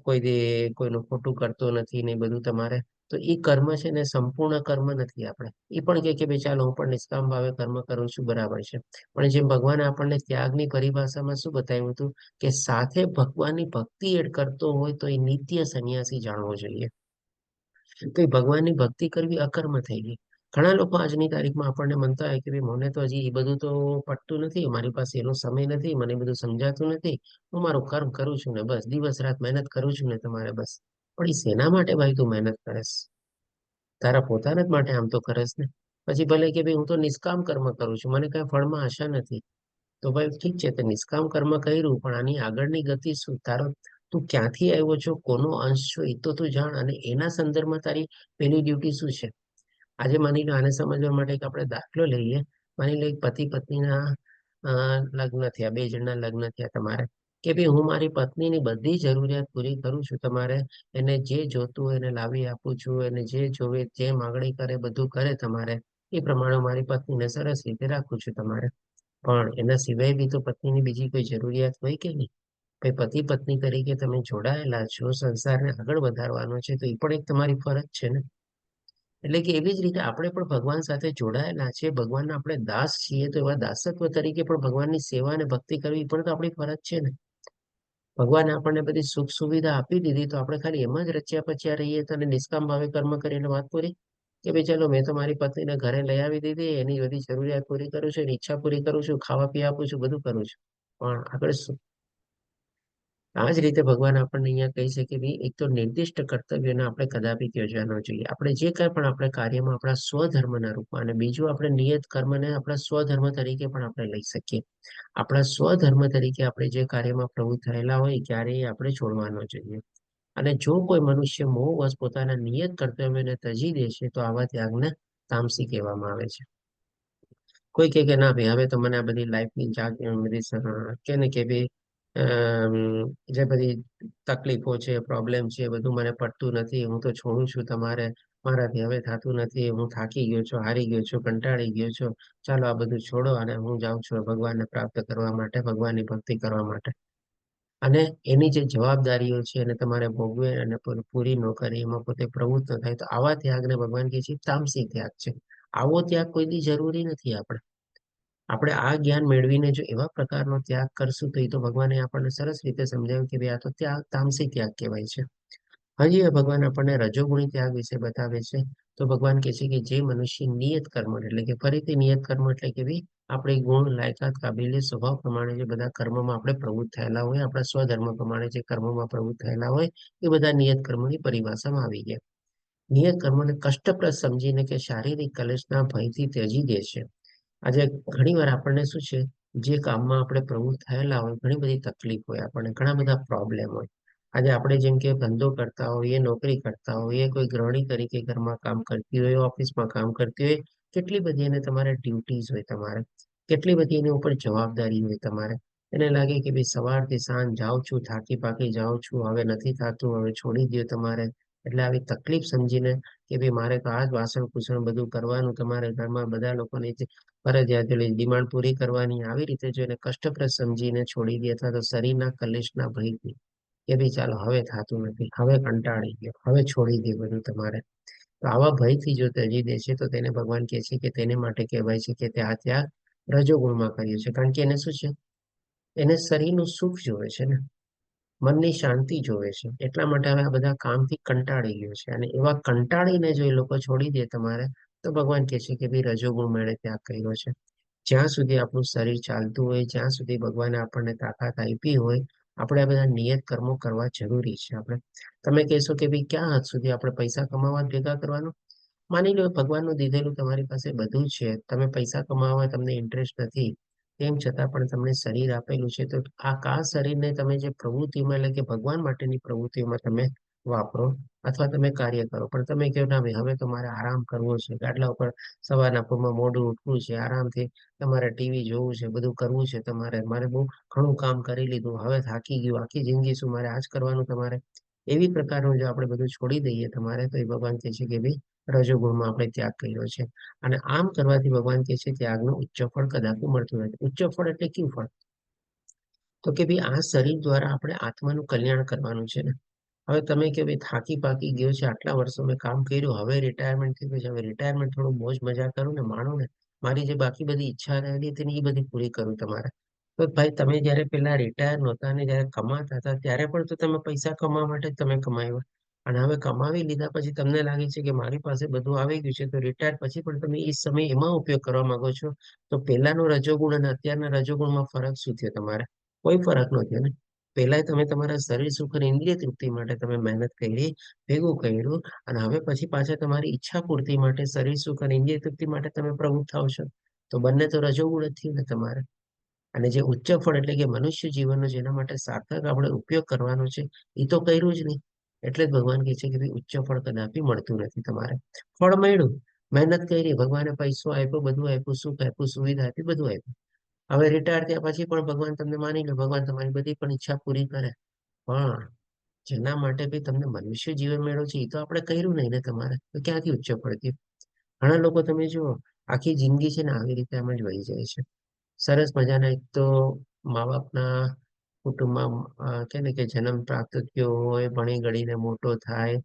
Speaker 1: કોઈનું ખોટું કરતો નથી ને બધું તમારે, તો એ કર્મ છે ને સંપૂર્ણ કર્મ નથી. આપણે એ પણ કે ભાઈ ચાલો હું પણ નિષ્કામ ભાવે કર્મ કરું છું, બરાબર છે. પણ જેમ ભગવાને આપણને ત્યાગની પરિભાષામાં શું બતાવ્યું હતું કે સાથે ભગવાનની ભક્તિ એડ કરતો હોય તો એ નિત્ય સંન્યાસી જાણવો જોઈએ. તો એ ભગવાનની ભક્તિ કરવી અકર્મ થઈ ગઈ. ઘણા લોકો આજની તારીખમાં આપણને માનતા હોય કે ભાઈ મને તો હજી એ બધું તો પટતું નથી, મારી પાસે એનો સમય નથી, મને બધું સમજાતું નથી, હું મારું કર્મ કરું છું ને બસ, દિવસ રાત મહેનત કરું છું ને તમારે બસ. પણ એ શેના માટે ભાઈ તું મહેનત કરેસ? તારા પોતાના જ માટે આમ તો કરેસ ને. પછી ભલે કે ભાઈ હું તો નિષ્કામ કર્મ કરું છું, મને કઈ ફળમાં આશા નથી. તો ભાઈ ઠીક છે, તે નિષ્કામ કર્મ કર્યું, પણ આની આગળની ગતિ શું? તું ક્યાંથી આવ્યો છો, કોનો અંશ છો, એ તો તું જાણ. અને એના સંદર્ભમાં તારી પેલી ડ્યુટી શું છે? આજે માની લો, આને સમજવા માટે એક આપણે દાખલો લઈએ. માની લો એક પતિ પત્નીના લગ્ન થયા, બે જણના લગ્ન થયા તમારે, કે ભાઈ હું મારી પત્નીની બધી જરૂરિયાત પૂરી કરું છું, તમારે એને જે જોતું હોય એને લાવી આપું છું, એને જે જોવે જે માગણી કરે બધું કરે તમારે, એ પ્રમાણે મારી પત્નીને સરસ રીતે રાખું છું તમારે. પણ એના સિવાય બી તો પત્નીની બીજી કોઈ જરૂરિયાત હોય કે નહીં? ભાઈ પતિ પત્ની તરીકે તમે જોડાયેલા છો, સંસારને આગળ વધારવાનો છે, તો એ પણ એક તમારી ફરજ છે ને. એટલે કે એવી જ રીતે આપણે પણ ભગવાન સાથે જોડાયેલા છે, ભગવાનના આપણે દાસ છીએ, તો એવા દાસત્વ તરીકે પણ ભગવાનની સેવા અને ભક્તિ કરવી પણ તો આપણી ફરજ છે ને. ભગવાને આપણને બધી સુખ સુવિધા આપી દીધી, તો આપણે ખાલી એમ જ રચ્યા પચ્યા રહીએ તો નિષ્કામ ભાવે કર્મ કરીને વાત પૂરી? કે ભાઈ ચાલો મેં તો મારી પત્નીને ઘરે લઈ આવી દીધી, એની બધી જરૂરિયાત પૂરી કરું છું, એની ઈચ્છા પૂરી કરું છું, ખાવા પીવા આપું છું, બધું કરું છું, પણ આગળ શું? આ જ રીતે ભગવાન આપણને અહીંયા કહી છે કે ભાઈ એક તો નિર્દિષ્ટ કર્તવ્યોને આપણે કદાપી ત્યજવા ન જોઈએ. આપણે જે કાંઈ પણ આપણે કાર્યમાં આપણા સ્વધર્મના રૂપમાં, અને બીજું આપણે નિયત કર્મને આપણા સ્વધર્મ તરીકે પણ આપણે લઈ શકીએ. આપણા સ્વધર્મ તરીકે આપણે જે કાર્યમાં પ્રવૃત્ત થયેલા હોય ક્યારેય આપણે છોડવાનો જોઈએ. અને જો કોઈ મનુષ્ય મોહવશ પોતાના નિયત કર્તવ્યને ત્યજી દેશે તો આવા ત્યાગને તામસી કહેવામાં આવે છે. કોઈ કે ના ભાઈ હવે તો મને આ બધી લાઈફની બધી કે ને કે ભાઈ જે બધી તકલીફો છે, પ્રોબ્લેમ છે, બધું મને પડતું નથી, હું તો છોડું છું તમારે, મારાથી હવે થતું નથી, હું થાકી ગયો છું, હારી ગયો છું, કંટાળી ગયો છું, ચાલો આ બધું છોડો અને હું જાઉં છું ભગવાનને પ્રાપ્ત કરવા માટે, ભગવાનની ભક્તિ કરવા માટે. અને એની જે જવાબદારીઓ છે એને તમારે ભોગવે અને પૂરી ન કરી, એમાં પોતે પ્રવૃત્ત ન થાય, તો આવા ત્યાગને ભગવાન કહે છે તામસી ત્યાગ છે. આવો ત્યાગ કોઈ દી જરૂરી નથી. આપણે આ જ્ઞાન મેળવીને જો એવા પ્રકારનો ત્યાગ કરશું તો એ તો ભગવાને આપણને સરસ રીતે સમજાવ્યું કે ભાઈ આ તો ત્યાગ તામસી ત્યાગ કહેવાય છે. હજી ભગવાન આપણને રજોગુણી ત્યાગ વિશે બતાવે છે. તો ભગવાન કહે છે કે જે મનુષ્ય નિયત કર્મ, એટલે કે ફરીથી નિયત કર્મ એટલે કે ભાઈ આપણી ગુણ, લાયકાત, કાબિલિયત, સ્વભાવ પ્રમાણે જે બધા કર્મમાં આપણે પ્રવૃત્ત થયેલા હોય, આપણા સ્વધર્મ પ્રમાણે જે કર્મોમાં પ્રવૃત્ત થયેલા હોય, એ બધા નિયત કર્મોની પરિભાષામાં આવી ગયા. નિયત કર્મને કષ્ટપ્રદ સમજીને કે શારીરિક કલેશના ભયથી ત્યજી દે છે. આજે ઘણી વાર આપણને શું છે, જે કામમાં આપણે પ્રવૃત્ત થયેલા હોય, ઘણી બધી તકલીફ હોય, આપણને ઘણા બધા પ્રોબ્લેમ હોય. આજે આપણે જેમ કે ધંધો કરતા હોઈએ, નોકરી કરતા હોઈએ, કોઈ ગૃહિણી તરીકે ઘરમાં કામ કરતી હોય, ઓફિસમાં કામ કરતી હોય, કેટલી બધી એને તમારે ડ્યુટીઝ હોય, તમારે કેટલી બધી એની ઉપર જવાબદારી હોય. તમારે એને લાગે કે ભાઈ સવારથી સાંજ જાઉં છું, થાકી પાકી જાઉં છું, હવે નથી થતું, હવે છોડી દો તમારે. એટલે આવી તકલીફ સમજીને કે ભાઈ મારે તો આ જ વાસણ કુસણ બધું કરવાનું, તમારે ઘરમાં બધા લોકોની ફરજિયાત ડિમાન્ડ પૂરી કરવાની, આવી રીતે જો એને કષ્ટપ્રદ સમજીને છોડી દે, અથવા તો શરીરના કલેશના ભયથી કે ભાઈ ચાલો હવે થતું નથી, હવે કંટાળી ગયો, હવે છોડી દે બધું તમારે, તો આવા ભયથી જો ત્યજી દે છે તો તેને ભગવાન કહે છે કે તેને માટે કહેવાય છે કે તે આ ત્યાગ રજોગુણમાં કર્યું છે. કારણ કે એને શું છે, એને શરીરનું સુખ જોવે છે ને, મનની શાંતિ જોવે છે, એટલા માટે હવે આ બધા કામથી કંટાળી ગયો છે. અને એવા કંટાળીને જો એ લોકો છોડી દે તમારે, તો ભગવાન કહે છે કે ભાઈ રજોગુણ મેળે ત્યાગ કર્યો છે. જ્યાં સુધી આપણું શરીર ચાલતું હોય, જ્યાં સુધી ભગવાને આપણને તાકાત આપી હોય, આપણે આ બધા નિયત કર્મો કરવા જરૂરી છે. આપણે તમે કહેશો કે ભાઈ ક્યાં હદ સુધી આપણે પૈસા કમાવા જ ભેગા કરવાનું? માની લો ભગવાનનું દીધેલું તમારી પાસે બધું જ છે, તમે પૈસા કમાવા તમને ઇન્ટરેસ્ટ નથી, તેમ છતાં પણ તમને શરીર આપેલું છે, તો આ શરીરને તમે જે પ્રવૃત્તિમાં એટલે કે ભગવાન માટેની પ્રવૃત્તિઓમાં તમે વાપરો અથવા તમે કાર્ય કરો. પણ તમે કહો ના ભાઈ હવે તો મારે આરામ કરવો છે, ગાડલા ઉપર સવારના પરમાં મોડું ઉઠવું છે, આરામથી તમારે ટીવી જોવું છે, બધું કરવું છે તમારે, મારે બહુ ઘણું કામ કરી લીધું, હવે થાકી ગયું, આખી જિંદગી શું મારે આજ કરવાનું તમારે? એવી પ્રકારનું જો આપણે બધું છોડી દઈએ તમારે, તો એ ભગવાન કહે છે કે ભાઈ રજોગુણમાં આપણે ત્યાગ કર્યો છે. અને આમ કરવાથી ભગવાન કહે છે ત્યાગનું ઉચ્ચ ફળ કદાપી મળતું નથી. ઉચ્ચ ફળ એટલે કેવું ફળ? તો કે ભાઈ આ શરીર દ્વારા આપણે આત્માનું કલ્યાણ કરવાનું છે ને. હવે તમે કે ભાઈ થાકી પાકી ગયો છે, આટલા વર્ષો મેં કામ કર્યું, હવે રિટાયરમેન્ટ થઈ ગયું છે, હવે રિટાયરમેન્ટ થોડું મોજ મજા કરું ને, માણો ને, મારી જે બાકી બધી ઈચ્છા રહેલી હતી ને એ બધી પૂરી કરું તમારે. તો ભાઈ તમે જયારે પેલા રિટાયર નહોતા ને જયારે કમાતા હતા ત્યારે પણ તો તમે પૈસા કમાવા માટે જ તમે કમાવ્યા, અને હવે કમાવી લીધા પછી તમને લાગે છે કે મારી પાસે બધું આવી ગયું છે, તો રિટાયર પછી પણ તમે એ સમય એમાં ઉપયોગ કરવા માંગો છો. તો પહેલાનો રજોગુણ અને અત્યારના રજોગુણમાં ફરક શું થયો તમારે? કોઈ ફરક ન થયો ને. પહેલા તમે તમારા શરીર સુખ અને ઇન્દ્રિય તૃપ્તિ માટે તમે મહેનત કરી, ભેગું કર્યું, અને હવે પછી પાછા તમારી ઈચ્છા પૂર્તિ માટે શરીર સુખ અને ઇન્દ્રિય તૃપ્તિ માટે તમે પ્રવૃત્ત થાવ છો. તો બંને તો રજોગુણ જ થયું ને તમારે. અને જે ઉચ્ચ ફળ એટલે કે મનુષ્ય જીવનનો જેના માટે સાર્થક આપણે ઉપયોગ કરવાનો છે, એ તો કર્યું જ નહીં. એટલે જ ભગવાન કહે છે કે ભાઈ ઉચ્ચ ફળ કદાપી મળતું નથી તમારે. ફળ મળ્યું, મહેનત કરી, ભગવાને પૈસો આપ્યો, બધું આપ્યું, સુખ આપ્યું, સુવિધા આપી, બધું આપ્યું. હવે રિટાયર થયા પછી પણ ભગવાન તમને માની લો, ભગવાન તમારી બધી પણ ઈચ્છા પૂરી કરે, પણ જેના માટે બી તમને મનુષ્ય જીવન મેળવ્યો છે એ તો આપણે કર્યું નહીં ને તમારે, તો ક્યાંથી ઉચ્ચ ફળ થયું? ઘણા લોકો તમે જુઓ આખી જિંદગી છે ને આવી રીતે આમ જ વહી જાય છે. સરસ મજાના એક તો મા બાપના કુટુંબમાં કે ને કે જન્મ પ્રાપ્ત થયો હોય, ભણી ગણીને મોટો થાય,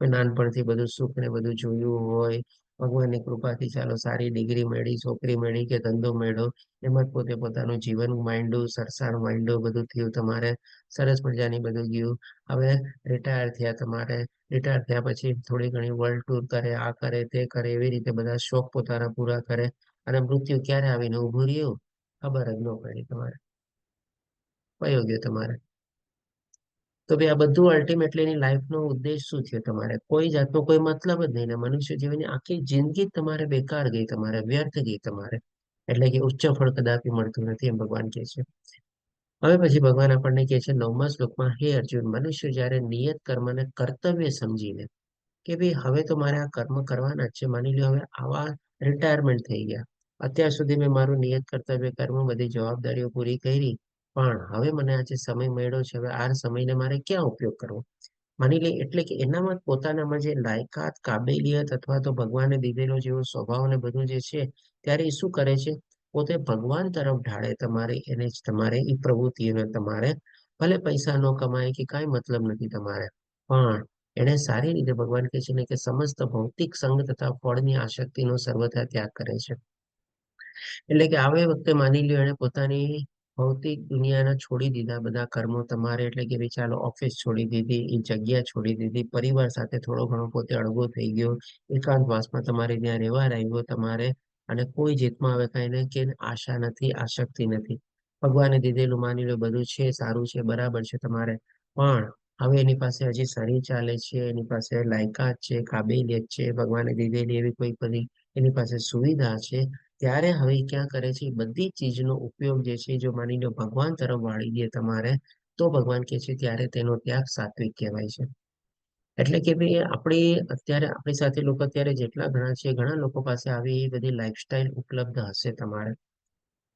Speaker 1: નાનપણથી બધું સુખ ને બધું જોયું હોય, ભગવાનની કૃપાથી ચાલો સારી ડિગ્રી મેળવી, છોકરી મેળવી કે ધંધો મેળવ્યો, એમાં જ પોતે પોતાનું જીવન માંડ્યું, સરસાર માંડ્યું, બધું થયું તમારે, સરસ મજાની બધું ગયું. હવે રિટાયર થયા તમારે, રિટાયર થયા પછી થોડી ઘણી વર્લ્ડ ટૂર કરે, આ કરે તે કરે, એવી રીતે બધા શોખ પોતાના પૂરા કરે, અને મૃત્યુ ક્યારે આવીને ઉભું રહ્યું ખબર જ ન પડી તમારે, વયો ગયો તમારે. તો ભાઈ આ બધું અલ્ટિમેટલી એની લાઈફનો ઉદ્દેશ શું થયો તમારે? કોઈ જાતનો કોઈ મતલબ જ નહીં ને. મનુષ્ય જીવનની આખી જિંદગી તમારે બેકાર ગઈ, તમારે વ્યર્થ ગઈ તમારે. એટલે કે ઉચ્ચ ફળ કદાપી મળતું નથી એમ ભગવાન કહે છે. હવે પછી ભગવાન આપણને કહે છે 9મા શ્લોકમાં, હે અર્જુન, મનુષ્ય જ્યારે નિયત કર્મને કર્તવ્ય સમજીને કે ભાઈ હવે તો મારે આ કર્મ કરવાના જ છે, માની લો હવે આવા રિટાયરમેન્ટ થઈ ગયા, અત્યાર સુધી મેં મારું નિયત કર્તવ્ય કર્મ, બધી જવાબદારીઓ પૂરી કરી, પણ હવે મને આજે સમય મળ્યો છે, હવે આ સમયને મારે ક્યાં ઉપયોગ કરવો? માની લે એટલે કે એનામાં પોતાનામાં જે લાયકાત, કાબેલિયત અથવા તો ભગવાને દીધેલો જેવો સ્વભાવ ને બધું જે છે, ત્યારે એ શું કરે છે? પોતે ભગવાન તરફ ઢાળે તમારે, એને જ તમારે એ પ્રવૃત્તિઓને તમારે, ભલે પૈસા ન કમાય કે કાંઈ મતલબ નથી તમારે, પણ એને સારી રીતે ભગવાન કહે છે ને કે સમસ્ત ભૌતિક સંગ તથા ફળની આસક્તિનો સર્વથા ત્યાગ કરે છે. એટલે કે આવે વખતે માની લ્યો એને પોતાની ભૌતિક દુનિયાના છોડી દીધા બધા કર્મો તમારે, એટલે કે ભાઈ ચાલો ઓફિસ છોડી દીધી, એ જગ્યા છોડી દીધી, પરિવાર સાથે થોડો ઘણો પોતે અળગો થઈ ગયો, એકાંતવાસમાં તમારે ત્યાં રહેવા આવ્યો તમારે, અને કોઈ જીતમાં હવે કાંઈ કે આશા નથી, આસક્તિ નથી. ભગવાને દીધેલું માની લો બધું છે, સારું છે, બરાબર છે તમારે, પણ હવે એની પાસે હજી શરીર ચાલે છે, એની પાસે લાયકાત છે, કાબેલિયત છે, ભગવાને દીધેલી એવી કોઈ બધી એની પાસે સુવિધા છે, ત્યારે હવે ક્યાં કરે છે? બધી ચીજનો ઉપયોગ જે છે, જો માની લો ભગવાન તરફ વાળી દે તમારે, તો ભગવાન કહે છે ત્યારે તેનો ત્યાગ સાત્વિક કહેવાય છે. એટલે કે ભાઈ આપણી અત્યારે આપણી સાથે લોકો અત્યારે જેટલા ઘણા છે, ઘણા લોકો પાસે આવી બધી લાઈફસ્ટાઈલ ઉપલબ્ધ હશે તમારે.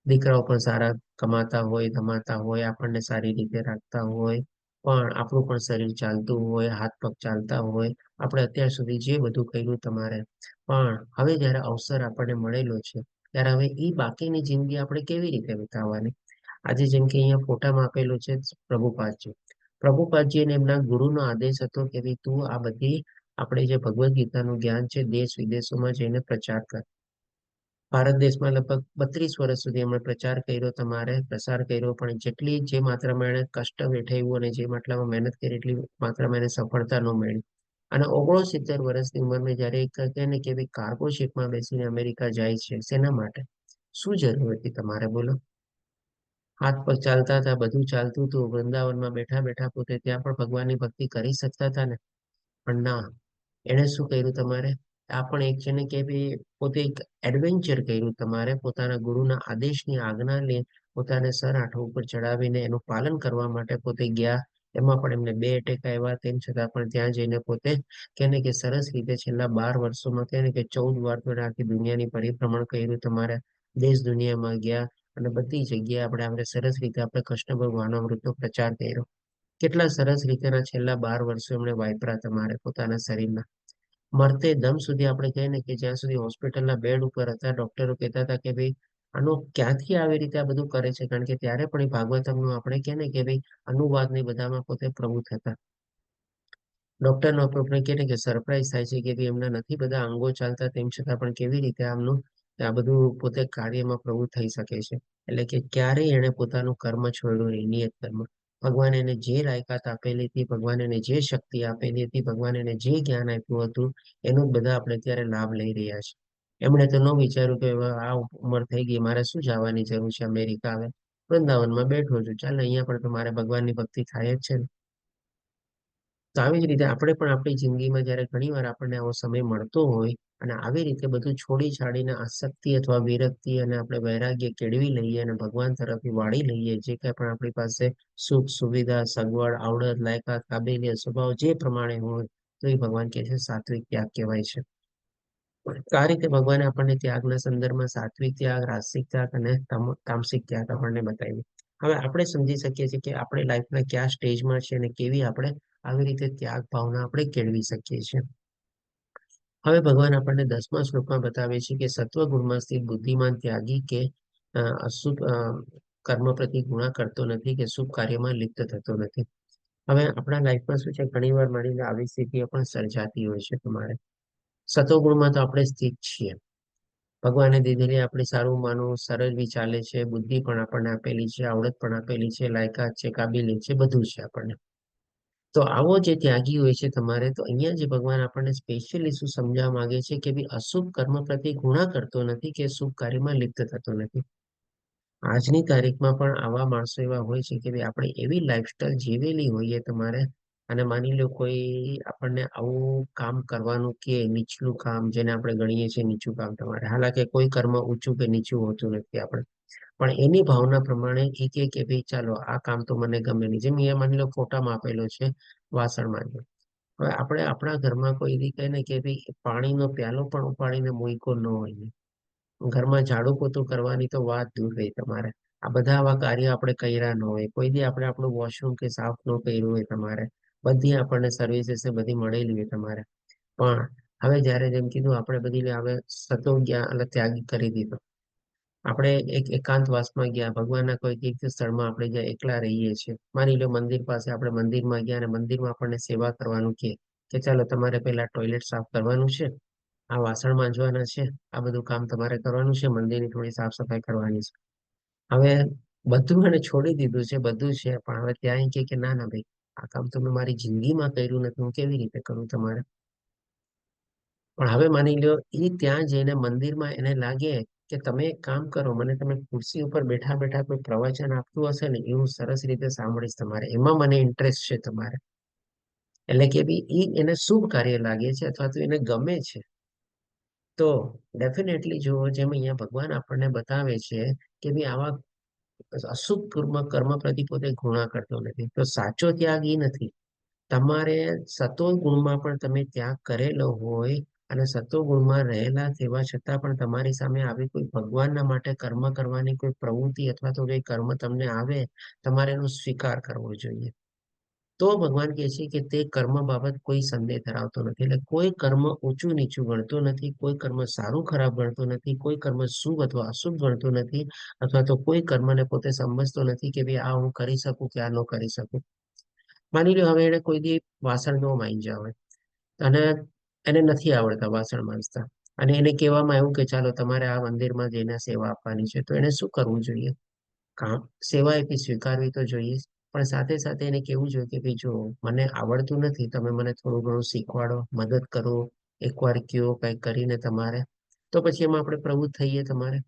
Speaker 1: દીકરાઓ પણ સારા કમાતા હોય, ધમાતા હોય, આપણને સારી રીતે રાખતા હોય, પણ આપણું પણ શરીર ચાલતું હોય, હાથ પગ ચાલતા હોય, આપણે અત્યાર સુધી જે બધું કર્યું તમારે, પણ હવે જયારે અવસર આપણને મળેલો છે, ત્યારે હવે એ બાકીની જિંદગી આપણે કેવી રીતે વિતાવવાની? આજે જેમ કે અહીંયા ફોટામાં આપેલું છે પ્રભુપાદજી. પ્રભુપાદજી અને એમના ગુરુનો આદેશ હતો કે ભાઈ તું આ બધી આપણે જે ભગવદ્ ગીતાનું જ્ઞાન છે દેશ વિદેશોમાં જઈને પ્રચાર કર. ભારત દેશમાં લગભગ 32 વર્ષ સુધી એમણે પ્રચાર કર્યો તમારે, પ્રસાર કર્યો, પણ જેટલી જે માત્રામાં એણે કષ્ટ વેઠાવ્યું અને જે માત્રામાં મહેનત કરી એટલી માત્રામાં એને સફળતા ન મળી. અને 69 વર્ષની ઉંમરમાં જયારે એક કહે ને કે ભાઈ કાર્ગો શિપમાં બેસીને અમેરિકા જાય છે, શેના માટે? શું જરૂર હતી તમારે બોલો? હાથ પગ ચાલતા હતા, બધું ચાલતું હતું, વૃંદાવનમાં બેઠા બેઠા પોતે ત્યાં પણ ભગવાનની ભક્તિ કરી શકતા હતા ને. પણ ના, એને શું કર્યું તમારે? આ પણ એક છે ને કે ભાઈ પોતે એક એડવેન્ચર કર્યું તમારે, પોતાના ગુરુના આદેશની આજ્ઞા લે, પોતાને સર આંઠો ઉપર ચડાવીને એનું પાલન કરવા માટે પોતે ગયા. એમાં પણ એમને 2 એટેક આવ્યા, તેમ છતાં પણ ત્યાં જઈને પોતે કેને કે સરસ રીતે છેલ્લા 12 વર્ષોમાં કેને કે 14 વાર તો આખી દુનિયાની પરિભ્રમણ કર્યું તમારે, દેશ દુનિયામાં ગયા અને બધી જગ્યાએ આપણે સરસ રીતે આપણે કૃષ્ણ ભગવાનનો અમૃતનો પ્રચાર કર્યો. કેટલા સરસ રીતેના છેલ્લા 12 વર્ષો એમણે વાપર્યા તમારે પોતાના શરીરના. મરતે દમ સુધી આપણે કહીએ ને કે જ્યાં સુધી હોસ્પિટલના બેડ ઉપર હતા, ડોક્ટરો કહેતા હતા કે ભાઈ આનો ક્યાંથી આવી રીતે આ બધું કરે છે, કારણ કે ત્યારે પણ એ ભાગવતમનું આપણે કહે ને કે ભાઈ અનુવાદ ને બધામાં પોતે પ્રવૃત્ત હતા. ડોક્ટરનો આપણે કહે ને કે સરપ્રાઈઝ થાય છે કે ભાઈ એમના નથી બધા અંગો ચાલતા, તેમ છતાં પણ કેવી રીતે આમનું આ બધું પોતે કાર્યમાં પ્રવૃત્ત થઈ શકે છે. એટલે કે ક્યારેય એને પોતાનું કર્મ છોડ્યું નહીં, નિયત કર્મ. ભગવાન એને જે લાયકાત આપેલી હતી, ભગવાન એને જે શક્તિ આપેલી હતી, ભગવાન એને જે જ્ઞાન આપ્યું હતું, એનો જ બધા આપણે અત્યારે લાભ લઈ રહ્યા છે. એમણે તો ન વિચાર્યું કે હવે આ ઉંમર થઈ ગઈ, મારે શું જવાની જરૂર છે અમેરિકા, આવે વૃંદાવનમાં બેઠો છું, ચાલ અહીંયા પણ તમારે ભગવાનની ભક્તિ થાય જ છે ને. તો આવી જ રીતે આપણે પણ આપણી જિંદગીમાં જયારે ઘણી વાર આપણને આવો સમય મળતો હોય અને આવી રીતે બધું છોડી છાડીને આસક્તિ અથવા વિરક્તિ અને આપણે વૈરાગ્ય કેળવી લઈએ અને ભગવાન તરફથી વાળી લઈએ, જે કંઈ પણ આપણી પાસે સુખ સુવિધા સગવડ આવડત લાયકાત કાબેલિયત સ્વભાવ જે પ્રમાણે હોય, તો એ ભગવાન કહે છે સાત્વિક ત્યાગ કહેવાય છે. તો આ રીતે ભગવાને આપણને ત્યાગના સંદર્ભમાં સાત્વિક ત્યાગ, રાસિક ત્યાગ અને તામસિક ત્યાગ આપણને બતાવ્યું. હવે આપણે સમજી શકીએ છીએ કે આપણે લાઈફના કયા સ્ટેજમાં છે અને કેવી આપણે આવી રીતે ત્યાગ ભાવના આપણે કેળવી શકીએ છીએ. હવે ભગવાન આપણને 10મા શ્લોકમાં બતાવે છે કે સત્વગુણમાં સ્થિત બુદ્ધિમાન ત્યાગી કે અશુભ કર્મ પ્રતિ ગુણા કરતો નથી કે શુભ કાર્યમાં લિપ્ત થતો નથી. હવે આપણા લાઈફમાં શું છે, ઘણી વાર માની આવી સ્થિતિઓ પણ સર્જાતી હોય છે તમારે. સત્વગુણમાં તો આપણે સ્થિત છીએ, ભગવાને દીધેલી આપણી સારું માનવું સરળ બી ચાલે છે, બુદ્ધિ પણ આપણને આપેલી છે, આવડત પણ આપેલી છે, લાયકાત છે, કાબિલિયત છે, બધું છે આપણને. તો આવો જે ત્યાગી હોય છે તમારે, તો અહીંયા જે ભગવાન આપણને સ્પેશિયલી શું સમજાવવા માંગે છે કે ભાઈ અશુભ કર્મ પ્રતિ ગુણા કરતો નથી કે શુભ કાર્યમાં લિપ્ત થતો નથી. આજની તારીખમાં પણ આવા માણસો એવા હોય છે કે ભાઈ આપણે એવી લાઈફસ્ટાઈલ જીવેલી હોઈએ તમારે, અને માની લો કોઈ આપણને આવું કામ કરવાનું કે નીચલું કામ, જેને આપણે ગણીએ છીએ નીચું કામ તમારે, હાલાકી કોઈ કર્મ ઊંચું કે નીચું હોતું નથી આપણે, પણ એની ભાવના પ્રમાણે એ કે ભાઈ ચાલો આ કામ તો મને ગમે નહીં. જેમ એ માની લો ફોટામાં આપેલો છે વાસણ માંજો. હવે આપણે આપણા ઘરમાં કોઈ એવી કહે ને કે ભાઈ પાણીનો પ્યાલો પણ ઉપાડીને મૂક્યો ન હોય, ઘરમાં ઝાડુ પોતું કરવાની તો વાત દૂર રહી તમારે, આ બધા આવા કાર્ય આપણે કર્યા ન હોય, કોઈ દી આપણે આપણું વોશરૂમ કે સાફ ન કર્યું હોય તમારે, બધી આપણને સર્વિસીસ બધી મળેલી હોય તમારે. પણ હવે જયારે જેમ કીધું આપણે બધી હવે સતો જ્ઞાન એટલે ત્યાગ કરી દીધો, આપણે એક એકાંતવાસમાં ગયા, ભગવાનના કોઈ તીર્થ સ્થળમાં આપણે જ્યાં એકલા રહીએ છીએ, માની લો મંદિર પાસે આપણે મંદિરમાં ગયા અને મંદિરમાં આપણને સેવા કરવાનું કે ચાલો તમારે પહેલા ટોયલેટ સાફ કરવાનું છે, આ વાસણ માંજવાના છે, આ બધું કામ તમારે કરવાનું છે, મંદિરની થોડી સાફ સફાઈ કરવાની છે. હવે બધું મને છોડી દીધું છે, બધું છે, પણ હવે ત્યાં કે ના ના ભાઈ, આ કામ તો મેં મારી જિંદગીમાં કર્યું નથી, હું કેવી રીતે કરું તમારે. પણ હવે માની લો એ ત્યાં જઈને મંદિરમાં એને લાગે કે તમે એક કામ કરો, મને તમે ખુરશી ઉપર બેઠા બેઠા કોઈ પ્રવચન આપતું હશે ને એવું સરસ રીતે સાંભળીશ તમારે, એમાં મને ઇન્ટરેસ્ટ છે તમારે. એટલે કે ભાઈ એને શુભ કાર્ય લાગે છે અથવા તો એને ગમે છે, તો ડેફિનેટલી જો જેમ અહીંયા ભગવાન આપણને બતાવે છે કે ભાઈ આવા અશુભ કર્મ પ્રતિ પોતે ગુણા કરતો નથી. તો સાચો ત્યાગ એ નથી, તમારે સતો ગુણમાં પણ તમે ત્યાગ કરેલો હોય અને સતો ગુણમાં રહેલા તેવા છતાં પણ તમારી સામે આવી કોઈ ભગવાનના માટે કર્મ કરવાની કોઈ પ્રવૃત્તિ અથવા તો કોઈ કર્મ તમને આવે, તમારે એનો સ્વીકાર કરવો જોઈએ. તો ભગવાન કહે છે કે તે કર્મ બાબત કોઈ સંદેહ ધરાવતો નથી. એટલે કોઈ કર્મ ઊંચું નીચું ગણતો નથી, કોઈ કર્મ સારું ખરાબ ગણતો નથી, કોઈ કર્મ શુભ અથવા અશુભ ગણતો નથી, અથવા તો કોઈ કર્મને પોતે સમજતો નથી કે ભાઈ આ હું કરી શકું કે આ ન કરી શકું. માની લો હવે એને કોઈ દી વાસણ ન માંજ્યા હોય અને એને નથી આવડતા વાસણ માંજતા, અને એને કહેવામાં આવ્યું કે ચાલો તમારે આ મંદિરમાં જઈને સેવા આપવાની છે, તો એને શું કરવું જોઈએ? કામ સેવા એથી સ્વીકારવી તો જોઈએ, પણ સાથે સાથે એને કેવું જોઈએ કે ભાઈ જો મને આવડતું નથી, તમે મને થોડું ઘણું શીખવાડો, મદદ કરો, એકવાર કયો કંઈક કરીને તમારે, તો પછી એમાં આપણે પ્રવૃત્ત થઈએ તમારે.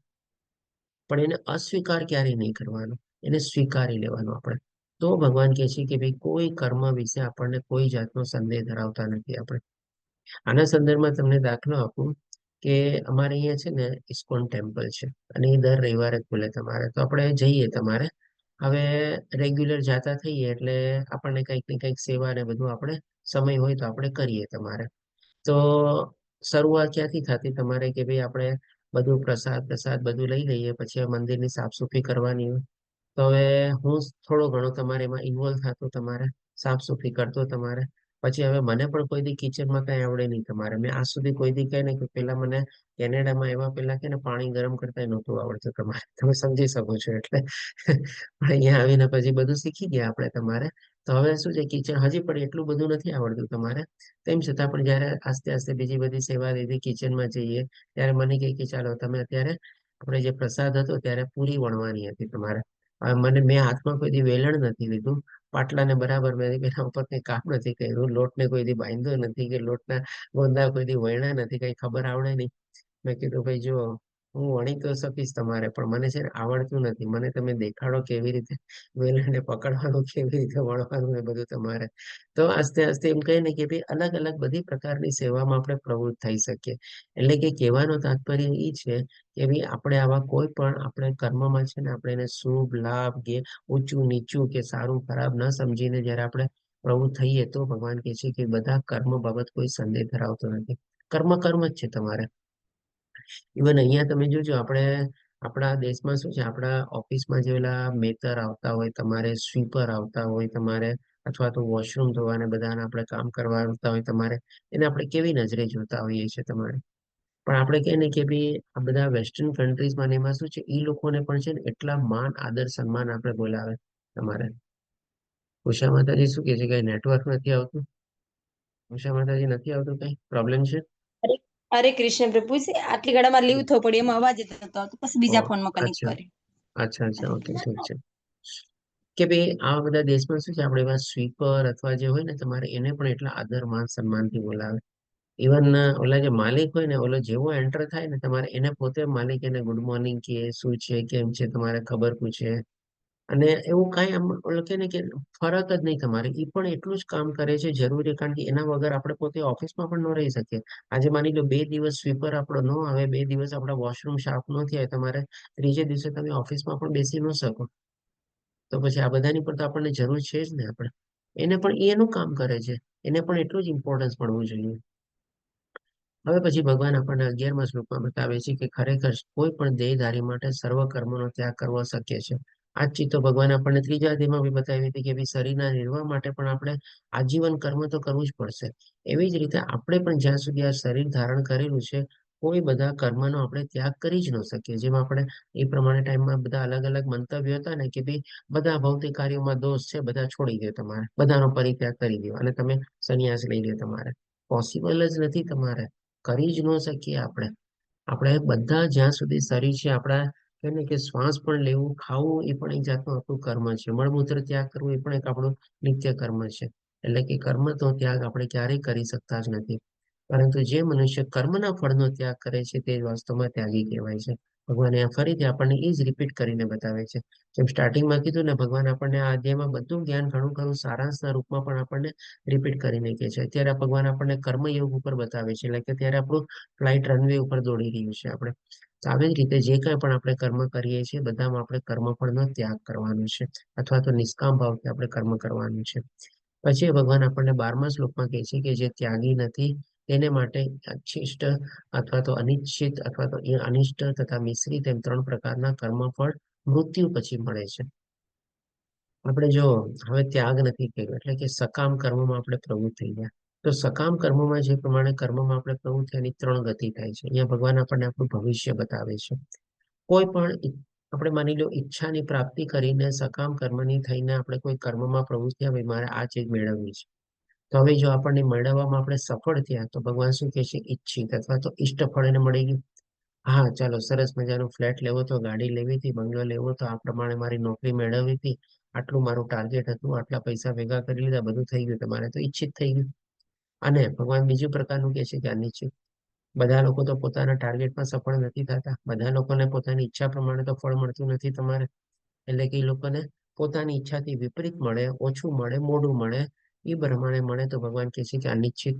Speaker 1: પણ એને અસ્વીકાર ક્યારેય નહીં કરવાનો. એને સ્વીકારી લેવાનું આપણે. તો ભગવાન કહે છે કે ભાઈ કોઈ કર્મ વિશે આપણને કોઈ જાતનો સંદેહ ધરાવતા નથી આપણે. આના સંદર્ભમાં તમને દાખલો આપું કે અમારે અહીંયા છે ને ઇસ્કોન ટેમ્પલ છે અને એ દર રવિવારે ખુલે તમારે, તો આપણે જઈએ તમારે. હવે રેગ્યુલર જાતા થઈએ એટલે આપણને કંઈક ને કંઈક સેવા ને બધું આપણે સમય હોય તો આપણે કરીએ તમારે. તો શરૂઆત ક્યાંથી થતી તમારે કે ભાઈ આપણે બધું પ્રસાદ પ્રસાદ બધું લઈ લઈએ, પછી આ મંદિરની સાફ સફાઈ કરવાની હોય. તો હવે હું થોડો ઘણો તમારે એમાં ઇન્વોલ્વ થતો, તમારે સાફ સફાઈ કરતો તમારે. પછી હવે મને પણ કોઈ દી કિચનમાં કઈ આવડે નહીં તમારે. મેં આજ સુધી કોઈ દી કઈ ને કે પેલા મને કેનેડામાં એવા પેલા કે ને પાણી ગરમ કરતા નહોતું આવડતું તમારે, તમે સમજી શકો છો. એટલે પણ અહીંયા આવીને પછી બધું શીખી ગયા આપણે તમારે. તો હવે શું છે, કિચન હજી પણ એટલું બધું નથી આવડતું તમારે. તેમ છતાં પણ જયારે આસ્તે આસ્તે બીજી બધી સેવા લીધી, કિચનમાં જઈએ ત્યારે મને કહે કે ચાલો તમે અત્યારે આપણે જે પ્રસાદ હતો ત્યારે પૂરી વણવાની હતી તમારે. હવે મેં હાથમાં કોઈ દી વેલણ નથી લીધું, પાટલાને બરાબર મેં એના ઉપર કઈ કામ નથી કર્યું, લોટને કોઈ દી બાંધ્યો નથી કે લોટના ગોંદા કોઈ દી વણ્યા નથી, કઈ ખબર આવડે નહીં. મેં કીધું ભાઈ જો હું વણી તો શકીશ તમારે, પણ મને છે ને આવડતું નથી. મને તમે દેખાડો કેવી રીતે વેલણને પકડવાનું, કેવી રીતે વણવાનું એ બધું તમારે. તો આસ્તે આસ્તે એમ કહે ને કે ભાઈ અલગ અલગ બધી પ્રકારની સેવામાં આપણે પ્રવૃત્ત થઈ શકીએ. એટલે કે કહેવાનો તાત્પર્ય એ છે કે ભાઈ આપણે આવા કોઈ પણ આપણે કર્મમાં છે ને આપણે એને શુભ લાભ કે ઊંચું નીચું કે સારું ખરાબ ન સમજીને જયારે આપણે પ્રવૃત્ત થઈએ તો ભગવાન કહે છે કે બધા કર્મ બાબત કોઈ સંદેહ ધરાવતો નથી. કર્મ કર્મ જ છે તમારે. ઇવન અહીંયા તમે જોજો આપણે આપણા દેશમાં શું છે, આપણા ઓફિસમાં જે ઓલા મેટર આવતા હોય તમારે, સ્વીપર આવતા હોય તમારે, અથવા તો વોશરૂમ ધોવાને બધાને આપણે કામ કરવા આવતા હોય તમારે, એને આપણે કેવી નજરે જોતા હોઈએ છીએ તમારે. પણ આપણે કહીએ ને કે ભાઈ આ બધા વેસ્ટર્ન કન્ટ્રીઝમાં એમાં શું છે, એ લોકોને પણ છે ને એટલા માન આદર સન્માન આપણે બોલાવે તમારે. ઉષા માતાજી શું કે છે, કઈ નેટવર્ક નથી આવતું? ઉષા માતાજી નથી આવતું, કઈ પ્રોબ્લેમ છે?
Speaker 8: હરે કૃષ્ણ પ્રભુજી, આટલી ઘડામાં લીવ થવો પડે એમાં અવાજ જ નતો આવતો, પછી બીજા
Speaker 1: ઓહ,
Speaker 8: ફોનમાં કનેક્ટ
Speaker 1: અચ્છા
Speaker 8: કર્યું.
Speaker 1: અચ્છા ઓકે, ઠીક છે. કે ભાઈ આવા બધા દેશમાં શું છે, આપણે એવા સ્વીપર અથવા જે હોય ને તમારે એને પણ એટલા આદર માન સન્માનથી બોલાવે. ઇવન ઓલા જે માલિક હોય ને, ઓલો જેવો એન્ટર થાય ને તમારે એને પોતે માલિક એને ગુડ મોર્નિંગ કે શું છે કેમ છે તમારે ખબર પૂછે. અને એવું કઈ આમ ઓલો કે ને કે ફરક જ નહીં તમારે. એ પણ એટલું જ કામ કરે છે જરૂરી, કારણ કે એના વગર આપણે પોતે ઓફિસમાં પણ ન રહી શકીએ. આજે માની લો 2 દિવસ સ્વીપર આપણો ન આવે, 2 દિવસ આપણા વોશરૂમ સાફ ન થાય તમારે, ત્રીજે દિવસે તમે ઓફિસમાં પણ બેસી ન શકો. તો પછી આ બધાની પર તો આપણને જરૂર છે જ ને. આપણે એને પણ એનું કામ કરે છે, એને પણ એટલું જ ઇમ્પોર્ટન્સ મળવું જોઈએ. હવે પછી ભગવાન આપણને 11મા શ્લોકમાં બતાવે છે કે ખરેખર કોઈ પણ દેહધારી માટે સર્વ કર્મનો ત્યાગ કરવો શક્ય છે. આ જ ચીજ તો ભગવાન આપણને ત્રીજા અધ્યાયમાં બી બતાવી હતી કે ભાઈ શરીરના નિર્વાહ માટે પણ આપણે આજીવન કર્મ તો કરવું જ પડશે. એવી જ રીતે આપણે પણ જ્યાં સુધી આ શરીર ધારણ કરેલું છે, કોઈ બધા કર્મનો આપણે ત્યાગ કરી જ ન શકીએ. જેમ આપણે એ પ્રમાણે ટાઈમમાં બધા અલગ અલગ મંતવ્યો હતા ને કે ભાઈ બધા ભૌતિક કાર્યોમાં દોષ છે, બધા છોડી દો તમારે, બધાનો પરિત્યાગ કરી દો અને તમે સંન્યાસ લઈ લો. તમારે પોસિબલ જ નથી, તમારે કરી જ ન શકીએ. આપણે બધા જ્યાં સુધી શરીર છે આપણા, કે ને કે શ્વાસ પણ લેવું ખાવું એ પણ એક જાતનું આપણું કર્મ છે. મળમૂત્ર ત્યાગ કરવું એ પણ એક આપણું નિત્ય કર્મ છે. એટલે કે કર્મ તો ત્યાગ આપણે ક્યારેય કરી શકતા જ નથી. પરંતુ જે મનુષ્ય કર્મના ફળનો ત્યાગ કરે છે તે વાસ્તવમાં ત્યાગી કહેવાય છે. ભગવાન અહીંયા ફરીથી આપણને એ જ રિપીટ કરીને બતાવે છે. જેમ સ્ટાર્ટિંગમાં કીધું ને, ભગવાન આપણને આ અધ્યાયમાં બધું જ્ઞાન ઘણું ખરું સારાંશના રૂપમાં પણ આપણને રિપીટ કરીને કહે છે. અત્યારે ભગવાન આપણને કર્મયોગ ઉપર બતાવે છે, એટલે કે અત્યારે આપણું ફ્લાઇટ રનવે ઉપર દોડી રહ્યું છે આપણે. તો આવી જ રીતે જે કાંઈ પણ આપણે કર્મ કરીએ છીએ બધામાં આપણે કર્મફળનો ત્યાગ કરવાનો છે, અથવા તો નિષ્કામ ભાવથી આપણે કર્મ કરવાનું છે. પછી ભગવાન આપણને 12મા શ્લોકમાં કહે છે કે જે ત્યાગી નથી તેને માટે અનિષ્ટ અથવા તો અનિશ્ચિત અથવા તો અનિષ્ટ તથા મિશ્રિત એમ 3 પ્રકારના કર્મફળ મૃત્યુ પછી મળે છે. આપણે જો હવે ત્યાગ નથી કર્યો એટલે કે સકામ કર્મમાં આપણે પ્રવૃત્ત થઈ ગયા. તો સકામ કર્મમાં જે પ્રમાણે કર્મમાં આપણે પ્રવૃત્ત થયાની 3 ગતિ થાય છે. અહીંયા ભગવાન આપણને આપણું ભવિષ્ય બતાવે છે. કોઈ પણ આપણે માની લો ઈચ્છાની પ્રાપ્તિ કરીને સકામ કર્મની થઈને આપણે કોઈ કર્મમાં પ્રવૃત્ત થયા, ભાઈ મારે આ ચીજ મેળવવી છે. તો હવે જો આપણને મેળવવામાં આપણે સફળ થયા તો ભગવાન શું કહે છે, ઈચ્છિત અથવા તો ઈષ્ટ ફળ એને મળી ગયું. હા ચાલો, સરસ મજાનું ફ્લેટ લેવો તો, ગાડી લેવી હતી, બંગલો લેવો તો, આ પ્રમાણે મારી નોકરી મેળવવી હતી, આટલું મારું ટાર્ગેટ હતું, આટલા પૈસા ભેગા કરી લીધા, બધું થઈ ગયું તમારે, તો ઈચ્છિત થઈ ગયું. અને ભગવાન બીજું પ્રકારનું કહે છે કે અનિશ્ચિત. બધા લોકો તો પોતાના ટાર્ગેટમાં સફળ નથી થતા, બધા લોકોને પોતાની ઈચ્છા પ્રમાણે તો ફળ મળતું નથી તમારે. એટલે કે એ લોકોને પોતાની ઈચ્છાથી વિપરીત મળે, ઓછું મળે, મોડું મળે, એ પ્રમાણે મળે તો ભગવાન કહે છે કે અનિશ્ચિત.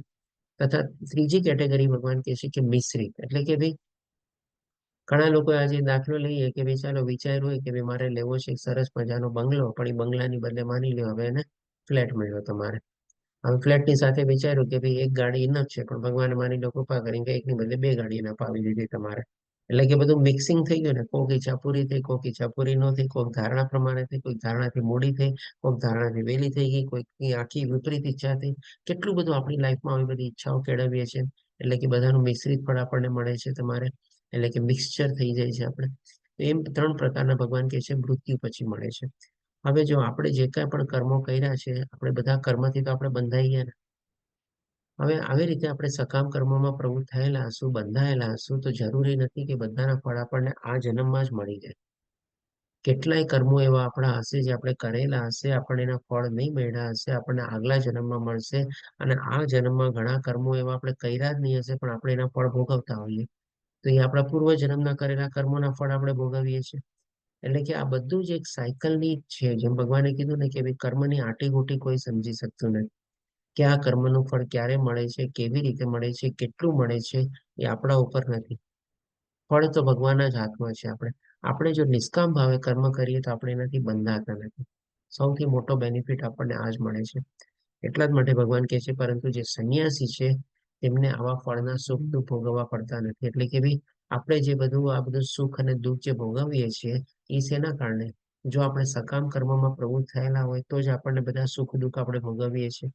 Speaker 1: તથા ત્રીજી કેટેગરી ભગવાન કહે છે કે મિશ્રિત, એટલે કે ભાઈ ઘણા લોકો આજે દાખલો લઈએ કે ભાઈ ચાલો વિચાર્યું હોય કે ભાઈ મારે લેવો છે એક સરસ મજાનો બંગલો, પણ એ બંગલાની બદલે માની લો હવે એને ફ્લેટ મળ્યો તમારે. હવે ફ્લેટની સાથે વિચાર્યું કે ભાઈ એક ગાડી ઇનફ છે, પણ ભગવાને માની લો કૃપા કરીને કે એકની બદલે 2 ગાડી ઇનફ આવી દીધી તમારે. એટલે કે બધું મિક્સિંગ થઈ ગયું ને, કોક ઈચ્છા પૂરી થઈ, કોક ઈચ્છા પૂરી ન થઈ, કોક ધારણા પ્રમાણે થઈ, કોઈક ધારણાથી મોડી થઈ, કોક ધારણાથી વહેલી થઈ ગઈ, કોઈકની આખી વિપરીત ઈચ્છા થઈ. કેટલું બધું આપણી લાઈફમાં આવી બધી ઈચ્છાઓ કેળવીએ છીએ, એટલે કે બધાનું મિશ્રિત ફળ આપણને મળે છે તમારે, એટલે કે મિક્સચર થઈ જાય છે આપણે. તો એમ 3 પ્રકારના ભગવાન કહે છે મૃત્યુ પછી મળે છે. હવે જો આપણે જે કાંઈ પણ કર્મો કર્યા છે, આપણે બધા કર્મથી તો આપણે બંધાઈ ગયા ને. હવે આવી રીતે આપણે સકામ કર્મોમાં પ્રવૃત્ત થયેલા હશું, બંધાયેલા હશું, તો જરૂરી નથી કે બધાના ફળ આપણને આ જન્મમાં જ મળી જાય. કેટલાય કર્મો એવા આપણા હશે જે આપણે કરેલા હશે, આપણને એના ફળ નહીં મળ્યા હશે, આપણને આગલા જન્મમાં મળશે. અને આ જન્મમાં ઘણા કર્મો એવા આપણે કર્યા જ નહીં હશે, પણ આપણે એના ફળ ભોગવતા હોઈએ. તો એ આપણા પૂર્વ જન્મના કરેલા કર્મોના ફળ આપણે ભોગવીએ છીએ. એટલે કે આ બધું જ એક સાયકલની છે. જેમ ભગવાને કીધું ને કે ભાઈ કર્મની આંટીઘૂંટી કોઈ સમજી શકતું નથી, કે આ કર્મનું ફળ ક્યારે મળે છે, કેવી રીતે મળે છે, કેટલું મળે છે, એ આપણા ઉપર નથી. ફળ તો ભગવાનના જ હાથમાં છે. આપણે જો નિષ્કામ ભાવે કર્મ કરીએ તો આપણે એનાથી બંધાતા નથી. સૌથી મોટો બેનિફિટ આપણને આ જ મળે છે. એટલા જ માટે ભગવાન કહે છે પરંતુ જે સંન્યાસી છે તેમને આવા ફળના સુખ દુઃખ ભોગવવા પડતા નથી. એટલે કે ભાઈ આપણે જે આ બધું સુખ અને દુઃખ જે ભોગવીએ છીએ એ શેના કારણે? જો આપણે સકામ કર્મમાં પ્રવૃત્ત થયેલા હોય તો જ આપણને બધા સુખ દુઃખ આપણે ભોગવીએ છીએ.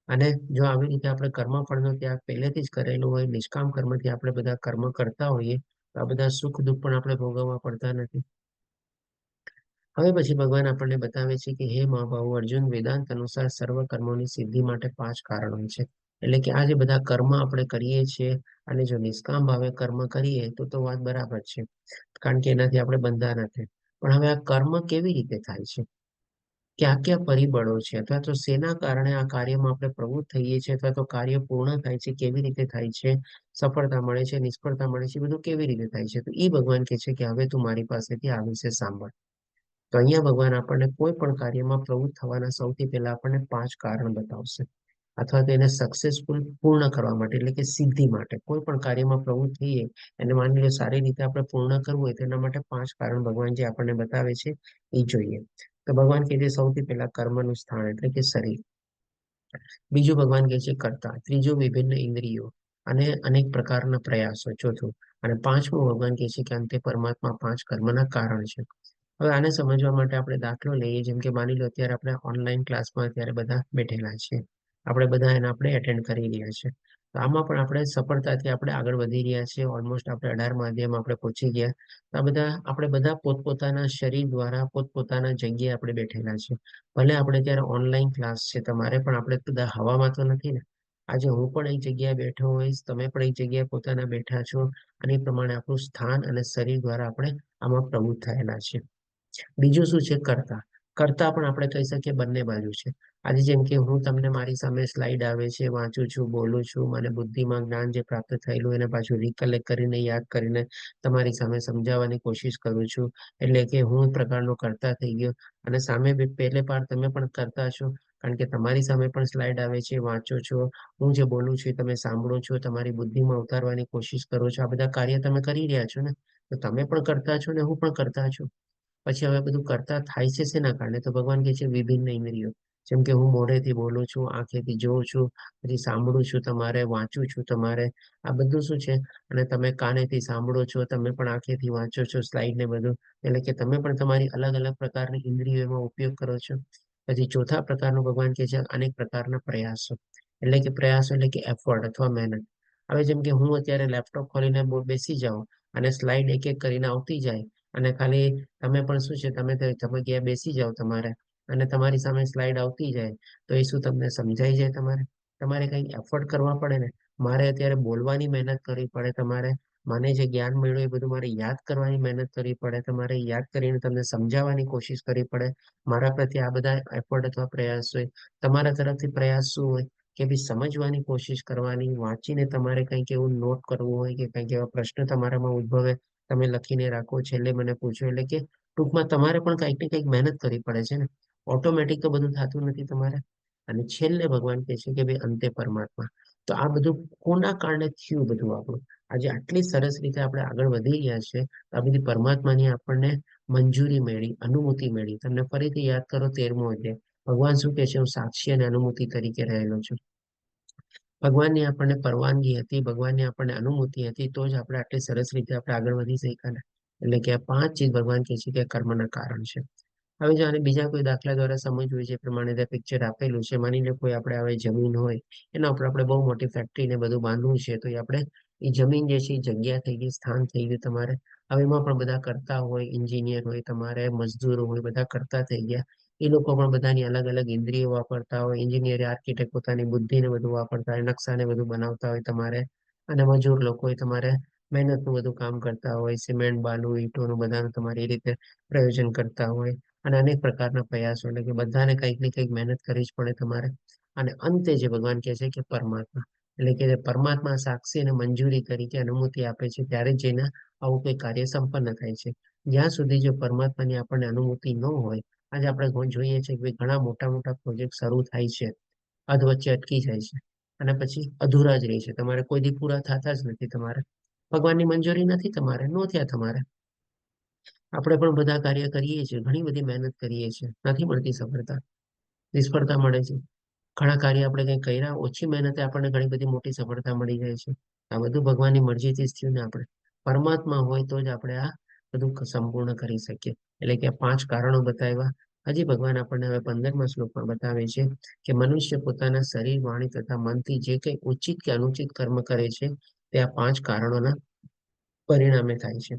Speaker 1: અને જો આવી રીતે આપણે કર્મફળનો ત્યાગ પહેલેથી જ કરેલો હોય, નિષ્કામ કર્મથી આપણે બધા કર્મ કરતા હોઈએ, તો આ બધા સુખ દુઃખ પણ આપણે ભોગવવા પડતા નથી. હવે પછી ભગવાન આપણને બતાવે છે કે હે મહાબાહુ અર્જુન, વેદાંત અનુસાર સર્વ કર્મોની સિદ્ધિ માટે 5 કારણો છે. એટલે કે આ જે બધા કર્મ આપણે કરીએ છીએ અને જો નિષ્કામ ભાવે કર્મ કરીએ તો વાત બરાબર છે, કારણ કે એનાથી આપણે બંધા નથી. પણ હવે આ કર્મ કેવી રીતે થાય છે, કયા કયા પરિબળો છે, અથવા તો શેના કારણે આ કાર્યમાં આપણે પ્રવૃત્ત થઈએ છીએ, અથવા તો કાર્ય પૂર્ણ થાય છે, કેવી રીતે થાય છે, સફળતા મળે છે, નિષ્ફળતા મળે છે, બધું કેવી રીતે થાય છે. તો એ ભગવાન કહે છે કે હવે તું મારી પાસેથી આ વિશે સાંભળ. તો અહીંયા ભગવાન આપણને કોઈ પણ કાર્યમાં પ્રવૃત્ત થવાના સૌથી પહેલા આપણને 5 કારણ બતાવશે, અથવા તો એને સક્સેસફુલ પૂર્ણ કરવા માટે, એટલે કે સિદ્ધિ માટે. કોઈ પણ કાર્યમાં પ્રવૃત્ત થઈએ અને માની લો સારી રીતે આપણે પૂર્ણ કરવું હોય તો એના માટે 5 કારણ ભગવાન જે આપણને બતાવે છે એ જોઈએ. તો ભગવાન કહે છે સૌથી પહેલા કર્મનું સ્થાન, એટલે કે શરીર. બીજું ભગવાન કહે છે કર્તા. ત્રીજું વિભિન્ન ઇન્દ્રિયો અને અનેક પ્રકારના પ્રયાસો. ચોથું અને પાંચમું ભગવાન કહે છે કે અંતે પરમાત્મા 5 કર્મના કારણ છે. હવે આને સમજવા માટે આપણે દાખલો લઈએ, જેમ કે માની લો અત્યારે આપણે ઓનલાઈન ક્લાસમાં અત્યારે બધા બેઠેલા છીએ, આપણે બધા એને આપણે એટેન્ડ કરી રહ્યા છીએ. તો આમાં પણ આપણે સફળતાથી આપણે આગળ વધી રહ્યા છીએ. ઓલમોસ્ટ આપણે 18મા અધ્યાયમાં આપણે પહોંચી ગયા. તો આપણે બધા પોતપોતાના શરીર દ્વારા પોતપોતાના જગ્યાએ આપણે બેઠેલા છીએ. ભલે આપણે ત્યારે ઓનલાઈન ક્લાસ છે તમારે, પણ આપણે બધા હવામાં તો નથી ને. આજે હું પણ એક જગ્યાએ બેઠો હોઈશ, તમે પણ એક જગ્યાએ પોતાના બેઠા છો, અને એ પ્રમાણે આપણું સ્થાન અને શરીર દ્વારા આપણે આમાં પ્રવૃત્ત થયેલા છીએ. બીજું શું છે? કર્તા. કર્તા પણ આપણે કહી શકીએ બંને બાજુ છે. આજે જેમ કે હું તમને મારી સામે સ્લાઇડ આવે છે, વાંચું છું, બોલું છું, મને બુદ્ધિમાં જ્ઞાન જે પ્રાપ્ત થયેલું એને પાછું રિકલેક્ટ કરીને યાદ કરીને તમારી સામે સમજાવવાની કોશિશ કરું છું. એટલે કે હું એક પ્રકારનો કર્તા થઈ ગયો. અને સામે પહેલે પાર તમે પણ કરતા છો, કારણ કે તમારી સામે પણ સ્લાઇડ આવે છે, વાંચો છો, હું જે બોલું છું એ તમે સાંભળો છો, તમારી બુદ્ધિમાં ઉતારવાની કોશિશ કરો છો. આ બધા કાર્ય તમે કરી રહ્યા છો ને, તો તમે પણ કરતા છો ને હું પણ કરતા છું. પછી હવે બધું કરતા થાય છે શેના કારણે? તો ભગવાન કહે છે વિભિન્ન ઇન્દ્રિયો. જેમ કે હું મોઢેથી બોલું છું, આંખેથી જોઉં છું, પછી સાંભળું છું તમારે, વાંચું છું તમારે. આ બધું શું છે? અને તમે કાનેથી સાંભળો છો, તમે પણ આંખેથી વાંચો છો સ્લાઇડ ને બધું. એટલે કે તમે પણ તમારી અલગ અલગ પ્રકારની ઇન્દ્રિયો એમાં ઉપયોગ કરો છો. પછી ચોથા પ્રકારનું ભગવાન કહે છે અનેક પ્રકારના પ્રયાસો. એટલે કે પ્રયાસો એટલે કે એફર્ટ અથવા મહેનત. હવે જેમ કે હું અત્યારે લેપટોપ ખોલીને બેસી જાઉં અને સ્લાઇડ એક એક કરીને આવતી જાય, અને ખાલી તમે પણ શું છે, તમે ગયા બેસી જાઓ તમારે, અને તમારી સામે સ્લાઇડ આવતી જાય, તો એ શું તમને સમજાઈ જાય? તમારે કંઈક એફર્ટ કરવા પડે ને. મારે અત્યારે બોલવાની મહેનત કરવી પડે, તમારે મને જે જ્ઞાન મળ્યું એ બધું મારે યાદ કરવાની મહેનત કરવી પડે, તમારે યાદ કરીને તમને સમજાવવાની કોશિશ કરવી પડે. મારા પ્રત્યે આ બધા એફર્ટ અથવા પ્રયાસ હોય. તમારા તરફથી પ્રયાસ શું હોય? કે ભાઈ સમજવાની કોશિશ કરવાની, વાંચીને તમારે કંઈક એવું નોટ કરવું હોય, કે કંઈક એવા પ્રશ્ન તમારામાં ઉદ્ભવે તમે લખીને રાખો, છેલ્લે મને પૂછો. એટલે કે ટૂંકમાં તમારે પણ કંઈક ને કંઈક મહેનત કરવી પડે છે ને, ઓટોમેટિક તો બધું થતું નથી તમારે. અને છેલ્લે ભગવાન કહે છે કે ભાઈ અંતે પરમાત્મા. તો આ બધું કોના કારણે થયું બધું આપણું? આજે આટલી સરસ રીતે આપણે આગળ વધી રહ્યા છે, આ બધી પરમાત્માની આપણને મંજૂરી મેળવી, અનુમતિ મેળવી. તમને ફરીથી યાદ કરો 13મો અધ્યાય, ભગવાન શું કહે છે? હું સાક્ષી અને અનુમતિ તરીકે રહેલો છું. ભગવાનની આપણને પરવાનગી હતી, ભગવાનની આપણને અનુમતિ હતી, તો જ આપણે આટલી સરસ રીતે આપણે આગળ વધી શક્યા ને. એટલે કે આ 5 ચીજ ભગવાન કહે છે કે કર્મના કારણ છે. હવે જો આને બીજા કોઈ દાખલા દ્વારા સમજવું છે, પ્રમાણે ત્યાં પિક્ચર આપેલું છે. માની લો કોઈ આપણે હવે જમીન હોય, એના ઉપર આપણે બહુ મોટી ફેક્ટરી ને બધું બાંધવું છે, તો આપણે એ જમીન જે છે એ જગ્યા થઈ ગઈ, સ્થાન થઈ ગયું તમારે. હવે એમાં પણ બધા કરતા હોય, એન્જિનિયર હોય, તમારે મજદૂરો હોય, બધા કરતા થઈ ગયા. એ લોકો પણ બધાની અલગ અલગ ઇન્દ્રિયો વાપરતા હોય. એન્જિનિયર, આર્કિટેક્ટ પોતાની બુદ્ધિને બધું વાપરતા હોય, નકશાને બધું બનાવતા હોય તમારે. અને મજૂર લોકો તમારે મહેનતનું બધું કામ કરતા હોય, સિમેન્ટ, બાલુ, ઈંટોનું બધાનું તમારે એ રીતે પ્રયોજન કરતા હોય. અને અનેક પ્રકારના પ્રયાસો, એટલે કે બધાને કંઈક ને કંઈક મહેનત કરવી જ પડે તમારે. અને અંતે જે ભગવાન કહે છે કે પરમાત્મા, એટલે કે પરમાત્મા સાક્ષી અને મંજૂરી તરીકે અનુમતિ આપે છે, ત્યારે જ જેને આવું કોઈ કાર્ય સંપન્ન થાય છે. જ્યાં સુધી જો પરમાત્માની આપણને અનુમતિ ન હોય, આજે આપણે જોઈએ છીએ કે ઘણા મોટા મોટા પ્રોજેક્ટ શરૂ થાય છે, અધ વચ્ચે અટકી જાય છે, અને પછી અધૂરા જ રહે છે. તમારે કોઈ દી પૂરા થતા જ નથી. તમારે ભગવાનની મંજૂરી નથી, તમારે ન થયા. તમારે આપણે પણ બધા કાર્ય કરીએ છીએ, ઘણી બધી મહેનત કરીએ છીએ, નથી મળતી સફળતા, નિષ્ફળતા મળે છે. ઘણા કાર્ય આપણે કંઈ કર્યા, ઓછી મહેનતે આપણને ઘણી બધી મોટી સફળતા મળી જાય છે. આ બધું ભગવાનની મરજીથી જ થયું ને. આપણે પરમાત્મા હોય તો જ આપણે આ બધું સંપૂર્ણ કરી શકીએ. એટલે કે 5 કારણો બતાવ્યા. હજી ભગવાન આપણને હવે 15મા શ્લોકમાં બતાવે છે કે મનુષ્ય પોતાના શરીર, વાણી તથા મનથી જે કંઈ ઉચિત કે અનુચિત કર્મ કરે છે, તે આ 5 કારણોના પરિણામે થાય છે.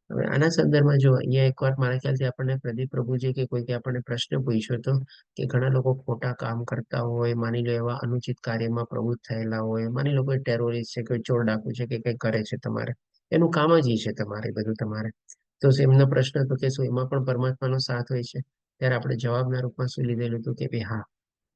Speaker 1: હવે આના સંદર્ભમાં જો અહીંયા એકવાર મારા ખ્યાલથી આપણને પ્રદીપ પ્રભુજી કે કોઈકે આપણને પ્રશ્ન પૂછ્યો હતો કે ઘણા લોકો ખોટા કામ કરતા હોય, માની લો એવા અનુચિત કાર્યમાં પ્રવૃત્ત થયેલા હોય, માની લો કોઈ ટેરોરિસ્ટ છે, કોઈ ચોર ડાકુ છે કે કંઈ કરે છે, તમારે એનું કામ જ એ છે તમારે બધું તમારે. તો એમનો પ્રશ્ન હતો કે શું એમાં પણ પરમાત્માનો સાથ હોય છે? ત્યારે આપણે જવાબના રૂપમાં શું લીધેલું હતું કે ભાઈ હા,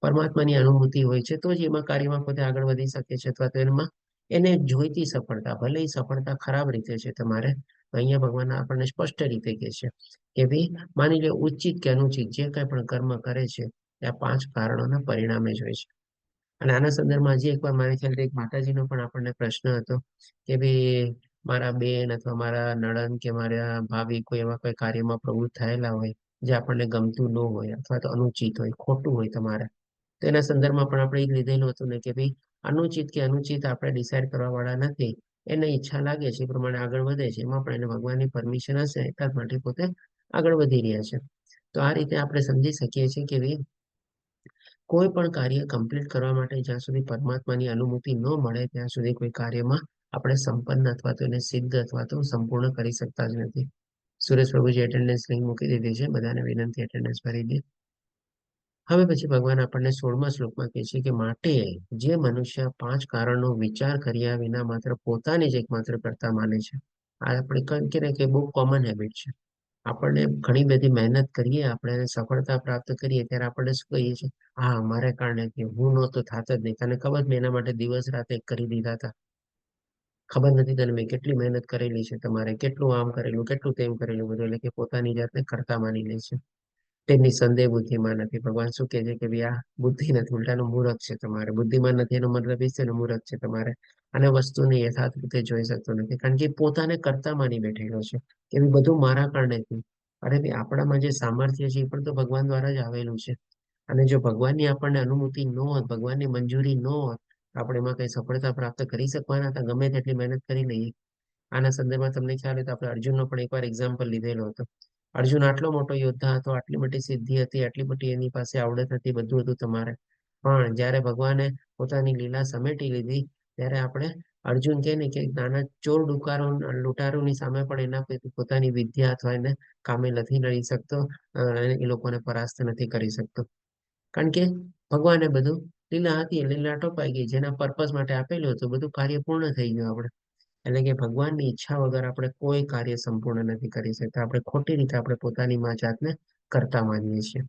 Speaker 1: પરમાત્માની અનુમતિ હોય છે તો જ એમાં કાર્યમાં પોતે આગળ વધી શકે છે, અથવા તો એમાં એને જોઈતી સફળતા, ભલે એ સફળતા ખરાબ રીતે છે તમારે. અહીંયા ભગવાન આપણને સ્પષ્ટ રીતે કહે છે કે ભાઈ માની લો ઉચિત કે અનુચિત જે કંઈ પણ કર્મ કરે છે, તે આ 5 કારણોના પરિણામે જ હોય છે. અને આના સંદર્ભમાં હજી એકવાર મારી ખ્યાલથી એક માતાજીનો પણ આપણને પ્રશ્ન હતો કે ભાઈ મારા બેન અથવા મારા નણંદ કે મારા ભાભી કોઈ એવા કોઈ કાર્યમાં પ્રવૃત્ત થયેલા હોય જે આપણને ગમતું ન હોય, અથવા તો અનુચિત હોય, ખોટું હોય તમારે. તો એના સંદર્ભમાં પણ આપણે એ લીધેલું હતું ને કે ભાઈ અનુચિત કે અનુચિત આપણે ડિસાઈડ કરવા વાળા નથી. એને ઈચ્છા લાગે છે એ પ્રમાણે આગળ વધે છે, એમાં પણ એને ભગવાનની પરમિશન હશે એટલા માટે પોતે આગળ વધી રહ્યા છે. તો આ રીતે આપણે સમજી શકીએ છીએ કે ભાઈ કોઈ પણ કાર્ય કમ્પ્લીટ કરવા માટે જ્યાં સુધી પરમાત્માની અનુમતિ ન મળે ત્યાં સુધી કોઈ કાર્યમાં આપણે સંપન્ન અથવા તો એને સિદ્ધ અથવા તો સંપૂર્ણ કરી શકતા જ નથી. સુરેશ પ્રભુજી એટેન્ડન્સ લિંક મૂકી દીધી છે, બધાને વિનંતી એટેન્ડન્સ ભરી દે. હવે પછી ભગવાન આપણને 16મા શ્લોકમાં કહે છે કે માટે જે મનુષ્ય 5 કારણનો વિચાર કર્યા વિના માત્ર પોતાને જ એકમાત્ર કરતા માને છે. આ આપણે કહી કે બહુ કોમન હેબિટ છે. આપણને ઘણી બધી મહેનત કરીએ, આપણે સફળતા પ્રાપ્ત કરીએ ત્યારે આપણે શું કહીએ છીએ? હા, મારે કારણે કે હું નહોતો થાત જ નહીં. તને ખબર મેં એના માટે દિવસ રાત એક કરી દીધા હતા. ખબર નથી તને મેં કેટલી મહેનત કરેલી છે, તમારે કેટલું આમ કરેલું, કેટલું તેમ કરેલું બધું. એટલે કે પોતાની જાતને કરતા માની લે છે. તેમની સંદેહ બુદ્ધિમાં નથી. ભગવાન શું કહે છે કે ભાઈ આ બુદ્ધિ નથી, ઉલટાનું મૂરખ છે તમારે. બુદ્ધિમાન નથી એનો મતલબ એ છે ને મૂરખ છે તમારે. અને વસ્તુને યથાર્થ રીતે જોઈ શકતો નથી, કારણ કે પોતાને કરતા માની બેઠેલો છે કે બધું મારા કારણે થયું. અરે ભાઈ આપણામાં જે સામર્થ્ય છે એ પણ તો ભગવાન દ્વારા જ આવેલું છે. અને જો ભગવાનની આપણને અનુમતિ ન હોત, ભગવાનની મંજૂરી ન હોત, આપણે એમાં કઈ સફળતા પ્રાપ્ત કરી શકવાના હતા, ગમે તેટલી મહેનત કરી લઈએ. આના સંદર્ભમાં તમને ખ્યાલ હોય તો આપણે અર્જુનનો પણ એકવાર એક્ઝામ્પલ લીધેલો હતો. અર્જુન આટલો મોટો યોદ્ધા હતો, આટલી મોટી સિદ્ધિ હતી, આટલી મોટી એની પાસે આવડત હતી, બધું હતું તમારે. પણ જયારે ભગવાને પોતાની લીલા સમેટી લીધી, ત્યારે આપણે અર્જુન કે ને કે નાના ચોર લૂંટારોની સામે પણ એના પોતાની વિદ્યા અથવા એને કામે નથી લડી શકતો, એ લોકોને પરાસ્ત નથી કરી શકતો. કારણ કે ભગવાને બધું લીલા હતી, લીલા ટોપાઈ ગઈ, જેના પર્પઝ માટે આપેલું હતું બધું કાર્ય પૂર્ણ થઈ ગયું આપણે. એટલે કે ભગવાનની ઈચ્છા વગર આપણે કોઈ કાર્ય સંપૂર્ણ નથી કરી શકતા. આપણે ખોટી રીતે આપણે પોતાની જાતને કરતા માનીએ છીએ.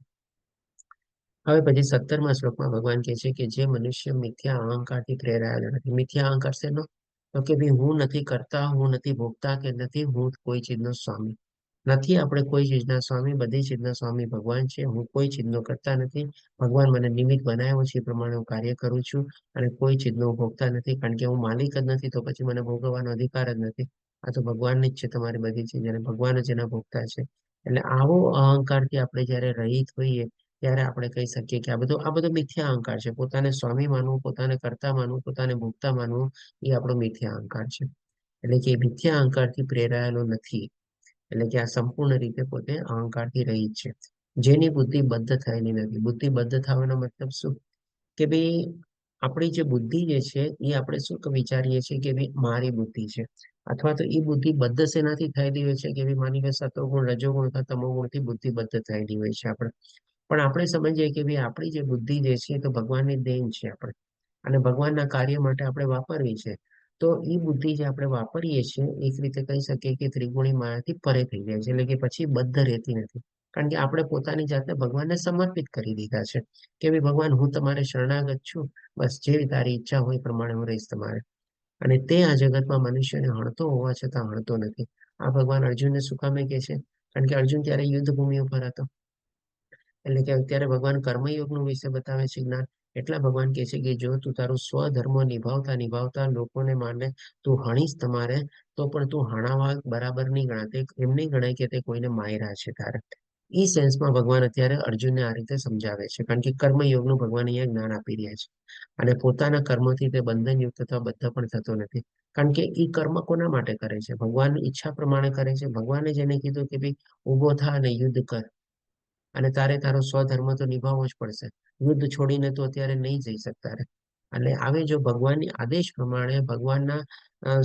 Speaker 1: હવે પછી 17મા શ્લોકમાં ભગવાન કહે છે કે જે મનુષ્ય મિથ્યા અહંકારથી પ્રેરાયેલો નથી. મિથ્યા અહંકાર શેનો? તો કે ભાઈ હું નથી કરતા, હું નથી ભોગતા, કે નથી હું કોઈ ચીજનો સ્વામી. નથી આપણે કોઈ ચીજના સ્વામી, બધી ચીજના સ્વામી ભગવાન છે. હું કોઈ ચીજનો કરતા નથી. ભગવાન મને નિમિત્ત બનાવ્યો છે, એ પ્રમાણે હું કાર્ય કરું છું અને કોઈ ચીજનો હું ભોગતા નથી, કારણ કે હું માલિક જ નથી, તો પછી મને ભોગવવાનો અધિકાર જ નથી. આ તો ભગવાનની જ છે તમારી બધી ચીજ, અને ભગવાન જ એના ભોગતા છે. એટલે આવો અહંકારથી આપણે જયારે રહિત હોઈએ ત્યારે આપણે કહી શકીએ કે આ બધો મિથ્યા અહંકાર છે. પોતાને સ્વામી માનવું, પોતાને કર્તા માનવું, પોતાને ભોગતા માનવું, એ આપણો મિથ્યા અહંકાર છે. એટલે કે એ મિથ્યા અહંકારથી પ્રેરાયેલો નથી. એટલે કે આ સંપૂર્ણ રીતે પોતે અહંકારથી રહિત છે. જેની બુદ્ધિ બદ્ધ થયેલી નથી. બુદ્ધિ બદ્ધ થવાનો મતલબ શું? કે ભાઈ આપણી જે બુદ્ધિ જે છે એ આપણે શું વિચારીએ છીએ કે ભાઈ મારી બુદ્ધિ છે, અથવા તો એ બુદ્ધિ બદ્ધ શેનાથી થયેલી હોય છે કે ભાઈ માની લો સત્વગુણ, રજોગુણ અથવા તમોગુણથી બુદ્ધિ બદ્ધ થયેલી હોય છે આપણે. પણ આપણે સમજીએ કે ભાઈ આપણી જે બુદ્ધિ જે છે તો ભગવાનની દેન છે આપણે, અને ભગવાનના કાર્ય માટે આપણે વાપરવી છે. તો એ બુદ્ધિ જે આપણે વાપરીએ છીએ એક રીતે કહી શકીએ કે ત્રિગુણી માયાથી પરે થઈ જાય છે. એટલે કે પછી બદ્ધ રહેતી નથી, કારણ કે આપણે પોતાની જાતને ભગવાનને સમર્પિત કરી દીધા છે કે ભાઈ ભગવાન, હું તમારે શરણાગત છું, બસ જે તારી ઈચ્છા હોય એ પ્રમાણે હું રહીશ તમારે. અને તે આ જગતમાં મનુષ્યને હણતો હોવા છતાં હણતો નથી. આ ભગવાન અર્જુનને શું કામે કે છે? કારણ કે અર્જુન ત્યારે યુદ્ધ ભૂમિ ઉપર હતો. એટલે કે અત્યારે ભગવાન કર્મયોગનું વિશે બતાવે છે જ્ઞાન. એટલા ભગવાન કહે છે કે જો તું તારું સ્વધર્મ નિભાવતા નિભાવતા લોકોને માને તું હણીશ તમારે, તો પણ તું હણાવા બરાબર નહીં ગણાય. એમ નહીં ગણાય કે તે કોઈને માર્યા છે તારે. એ સેન્સમાં ભગવાન અત્યારે અર્જુનને આ રીતે સમજાવે છે, કારણ કે કર્મયોગનું ભગવાન અહીંયા જ્ઞાન આપી રહ્યા છે. અને પોતાના કર્મથી તે બંધનયુક્ત અથવા બદ્ધ પણ થતો નથી, કારણ કે એ કર્મ કોના માટે કરે છે? ભગવાનની ઈચ્છા પ્રમાણે કરે છે. ભગવાને જેને કીધું કે ભાઈ ઉભો થા અને યુદ્ધ કર, અને તારે તારો સ્વધર્મ તો નિભાવવો જ પડશે. યુદ્ધ છોડીને તો અત્યારે નહીં જઈ શકતા રે. અને આવે જો ભગવાનની આદેશ પ્રમાણે, ભગવાનના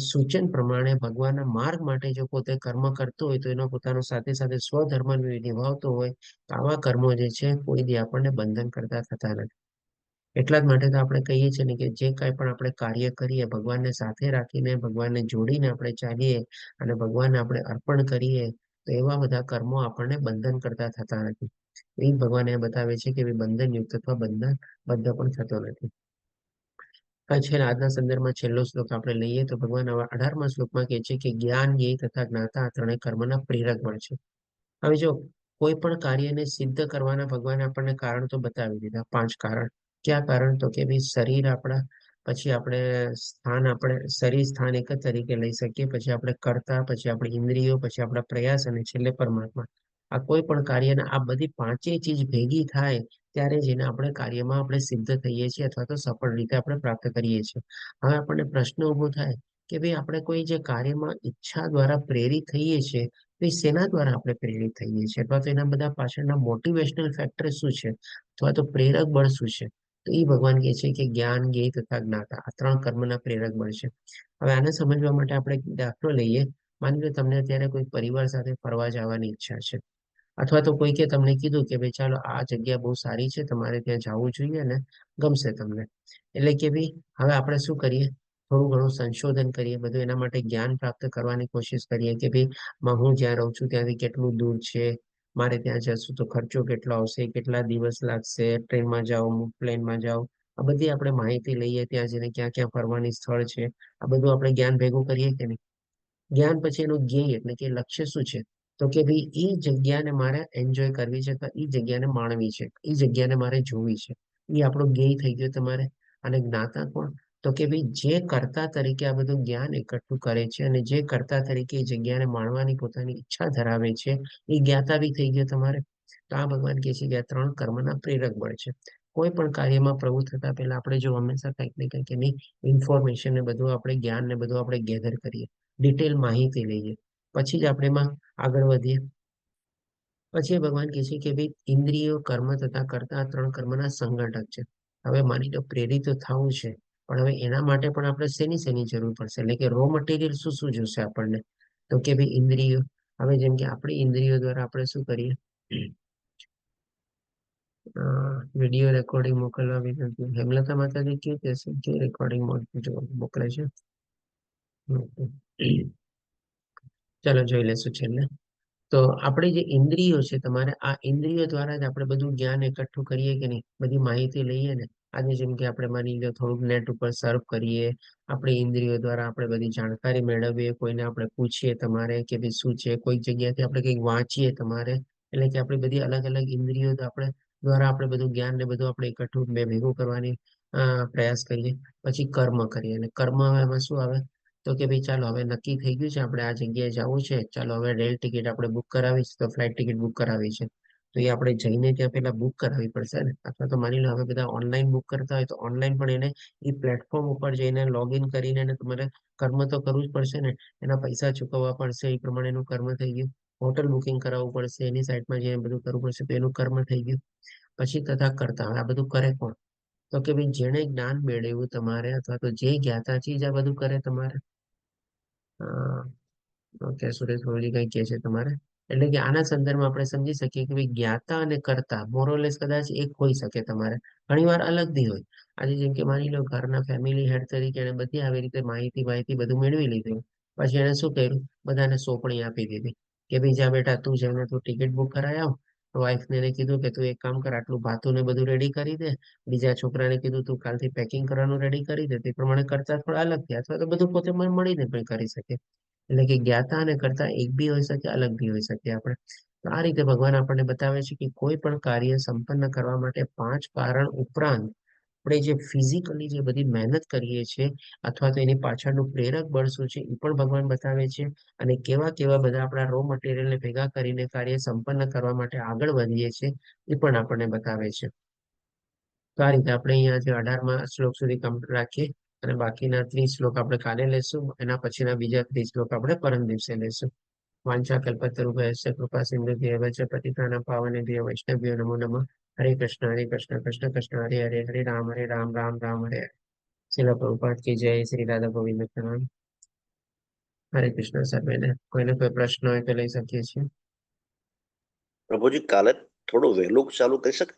Speaker 1: સૂચન પ્રમાણે, ભગવાનના માર્ગ માટે જો પોતે કર્મ કરતો હોય, તો એનો પોતાનો સાથે સાથે સ્વધર્મ નિભાવતો હોય, તો આવા કર્મો જે છે કોઈ દી આપણને બંધન કરતા થતા નથી. એટલા જ માટે તો આપણે કહીએ છીએ ને કે જે કાંઈ પણ આપણે કાર્ય કરીએ, ભગવાનને સાથે રાખીને, ભગવાનને જોડીને આપણે ચાલીએ અને ભગવાનને આપણે અર્પણ કરીએ, તો એવા બધા કર્મો આપણને બંધન કરતા થતા નથી. એ ભગવાન એ બતાવે છે કે બંધન યુક્ત અથવા બંધન બદ્ધ પણ થતો નથી. છે આજના સંદર્ભમાં છેલ્લો શ્લોક આપણે લઈએ તો ભગવાન 18મા શ્લોકમાં કહે છે કે જ્ઞાન, જ્ઞેય તથા જ્ઞાતા આ ત્રણેય કર્મના પ્રેરક બળ છે. હવે જો કોઈ પણ કાર્યને સિદ્ધ કરવાના ભગવાને આપણને કારણ તો બતાવી દીધા, 5 કારણ. ક્યાં કારણ? તો કે ભાઈ શરીર આપણા, પછી આપણે સ્થાન, આપણે શરીર સ્થાન એક જ તરીકે લઈ શકીએ, પછી આપણે કર્તા, પછી આપણી ઇન્દ્રિયો, પછી આપણા પ્રયાસ, અને છેલ્લે પરમાત્મા. આ કોઈ પણ કાર્યના આ બધી પાંચેય ચીજ ભેગી થાય ત્યારે જ એને આપણે કાર્યમાં આપણે સિદ્ધ થઈએ છીએ, અથવા તો સફળ રીતે આપણે પ્રાપ્ત કરીએ છીએ. હવે આપણને પ્રશ્ન ઉભો થાય કે ભાઈ આપણે કોઈ જે કાર્યમાં ઈચ્છા દ્વારા પ્રેરિત થઈએ છીએ, તો એ શેના દ્વારા આપણે પ્રેરિત થઈએ છીએ, અથવા તો એના બધા પાછળના મોટિવેશનલ ફેક્ટર શું છે, અથવા તો પ્રેરક બળ શું છે? તો એ ભગવાન કહે છે કે જ્ઞાન, જ્ઞેય તથા જ્ઞાતા આ 3 કર્મના પ્રેરક બળ છે. હવે આને સમજવા માટે આપણે એક દાખલો લઈએ. માની લો તમને અત્યારે કોઈ પરિવાર સાથે ફરવા જવાની ઈચ્છા છે, અથવા તો કોઈકે તમને કીધું કે ભાઈ ચાલો આ જગ્યા બહુ સારી છે, તમારે ત્યાં જવું જોઈએ અને ગમશે તમને. એટલે કે ભાઈ હવે આપણે શું કરીએ? થોડું ઘણું સંશોધન કરીએ, બધું એના માટે જ્ઞાન પ્રાપ્ત કરવાની કોશિશ કરીએ કે ભાઈ હું જ્યાં રહું છું ત્યાંથી કેટલું દૂર છે, મારે ત્યાં જશું તો ખર્ચો કેટલો આવશે, કેટલા દિવસ લાગશે, ટ્રેનમાં જાઉં, પ્લેનમાં જાઉં. આ બધી આપણે માહિતી લઈએ, ત્યાં જઈને ક્યાં ક્યાં ફરવાની સ્થળ છે, આ બધું આપણે જ્ઞાન ભેગું કરીએ કે નહીં? જ્ઞાન પછી એનું ધ્યેય એટલે કે લક્ષ્ય શું છે? તો કે ભાઈ એ જગ્યાને મારે એન્જોય કરવી છે, તો એ જગ્યાને માણવી છે, એ જગ્યાને મારે જોવી છે. એ આપણું ધ્યેય થઈ ગયો તમારે. અને જ્ઞાતા કોણ? તો કે ભાઈ જે કર્તા તરીકે આ બધું જ્ઞાન એકઠું કરે છે, અને જે કર્તા તરીકે એ જગ્યાને માણવાની પોતાની ઈચ્છા ધરાવે છે, એ જ્ઞાતા બી થઈ ગયો તમારે. તો આ ભગવાન કહે છે કે આ 3 કર્મના પ્રેરક બળ છે. કોઈ પણ કાર્યમાં પ્રવૃત્ત થતા પહેલા આપણે જો હંમેશા કંઈક ને કંઈક એની ઇન્ફોર્મેશન ને બધું આપણે જ્ઞાન ને બધું આપણે ગેધર કરીએ, ડિટેલ માહિતી લઈએ, પછી જ આપણે એમાં આગળ વધીએ. પછી ભગવાન કહે છે કે ભાઈ ઇન્દ્રિયો, કર્મ તથા કર્તા આ 3 કર્મના સંગઠક છે. હવે માની લો પ્રેરિત તો થવું છે, પણ હવે એના માટે પણ આપણે શેની જરૂર પડશે? એટલે કે રો મટીરિયલ શું શું જોશે આપણને? તો કે ભાઈ ઇન્દ્રિયો. હવે જેમ કે આપણી ઇન્દ્રિયો દ્વારા આપણે શું કરીએ? વિડીયો રેકોર્ડિંગ મોકલવા વિનંતી. હેમલતા માતાજી કેવું કહેશે કે રેકોર્ડિંગ મોકલે છે? ચાલો જોઈ લેશું છેલ્લે. તો આપણી જે ઇન્દ્રિયો છે, તમારે આ ઇન્દ્રિયો દ્વારા જ આપણે બધું જ્ઞાન એકઠું કરીએ કે નહીં, બધી માહિતી લઈએ ને. આજે જેમ કે આપણે માની લો થોડુંક નેટ ઉપર સર્ફ કરીએ, આપણી ઇન્દ્રિયો દ્વારા આપણે બધી જાણકારી મેળવીએ, કોઈને આપણે પૂછીએ તમારે કે ભાઈ શું છે, કોઈક જગ્યાથી આપણે કંઈક વાંચીએ તમારે, એટલે કે આપણી બધી અલગ અલગ ઇન્દ્રિયો આપણે દ્વારા આપણે બધું જ્ઞાન ને બધું આપણે એકઠું ભેગું કરવાની પ્રયાસ કરીએ. પછી કર્મ કરીએ, અને કર્મ એમાં શું આવે તો કે ભાઈ ચાલો હવે નક્કી થઈ ગયું છે આપણે આ જગ્યાએ જવું છે, ચાલો હવે રેલ ટિકિટ આપણે બુક કરાવી છે, તો ફ્લાઇટ ટિકિટ બુક કરાવી છે, તો એ આપણે જઈને ત્યાં પેલા બુક કરાવવી પડશે ને. અથવા તો માની લો હવે બધા ઓનલાઈન બુક કરતા હોય તો ઓનલાઈન પણ એને એ પ્લેટફોર્મ ઉપર જઈને લોગિન કરીને એને તમારે કર્મ તો કરવું જ પડશે ને, એના પૈસા ચૂકવવા પડશે, એ પ્રમાણેનું કર્મ થઈ ગયું. હોટલ બુકિંગ કરાવવું પડશે, એની સાઈટમાં જઈને બધું કરવું પડશે, તો એનું કર્મ થઈ ગયું. પછી તથા કરતા આ બધું કરે કોણ? તો કે ભાઈ જેણે જ્ઞાન મેળવ્યું તમારે, અથવા તો જે જ્ઞાતા છે જ આ બધું કરે તમારે. ઓકે, સુરેશ પ્રભુજી કઈ કહે છે તમારે? એટલે કે આના સંદર્ભમાં આપણે સમજી શકીએ કે ભાઈ જ્ઞાતા અને કર્તા મોરલેસ કદાચ એક હોઈ શકે તમારે, ઘણી વાર અલગ બી હોય. આજે જેમ કે માની લો ઘરના ફેમિલી હેડ તરીકે એને બધી આવી રીતે માહિતી બધું મેળવી લીધું, પછી એને શું કર્યું, બધાને સોંપણી આપી દીધી કે ભાઈ જા બેટા તું જઈને તું ટિકિટ બુક કરાવી આવ. વાઈફને એને કીધું કે તું એક કામ કર, આટલું ભાતું ને બધું રેડી કરી દે. બીજા છોકરાને કીધું તું કાલથી પેકિંગ કરવાનું રેડી કરી દે. તે પ્રમાણે કરતા થોડા અલગ થયા, અથવા તો બધું પોતે મળીને પણ કરી શકે. એટલે કે જ્ઞાતા અને કર્તા એક બી હોઈ શકે, અલગ બી હોઈ શકે આપણે. તો આ રીતે ભગવાન આપણને બતાવે છે કે કોઈ પણ કાર્ય સંપન્ન કરવા માટે 5 કારણ ઉપરાંત આપણે જે ફિઝિકલી જે બધી મહેનત કરીએ છીએ, અથવા તો એની પાછળનું પ્રેરક બળ શું છે એ પણ ભગવાન બતાવે છે. અને કેવા કેવા બધા આપણા રો મટીરિયલને ભેગા કરીને કાર્ય સંપન્ન કરવા માટે આગળ વધીએ છીએ એ પણ આપણને બતાવે છે. તો આ રીતે આપણે અહીંયા જે 18મા શ્લોક સુધી કમ્પ્લીટ રાખીએ, અને બાકીના 30 શ્લોક આપણે કાલે લેશું. એના પછીના બીજા 30 શ્લોક આપણે પરમ દિવસે લેશું. વાંચા કલ્પતરુભ્યશ્ચ કૃપા સિંધુભ્યેવ ચ પતિતાનાં પાવનેભ્યો વૈષ્ણવભ્યો નમો નમઃ. હરે કૃષ્ણ કૃષ્ણ કૃષ્ણ હરે હરે, હરે રામ રામ રામ હરે હરે. શીલ પ્રભુપાદ કી જય. શ્રી રાધા ગોવિંદ પ્રણામ. હરે કૃષ્ણ સર્વેને. કોઈને કોઈ પ્રશ્ન હોય તો લઈ શકીએ છીએ.
Speaker 4: પ્રભુજી કાલે થોડું વહેલું ચાલુ કરી શકે?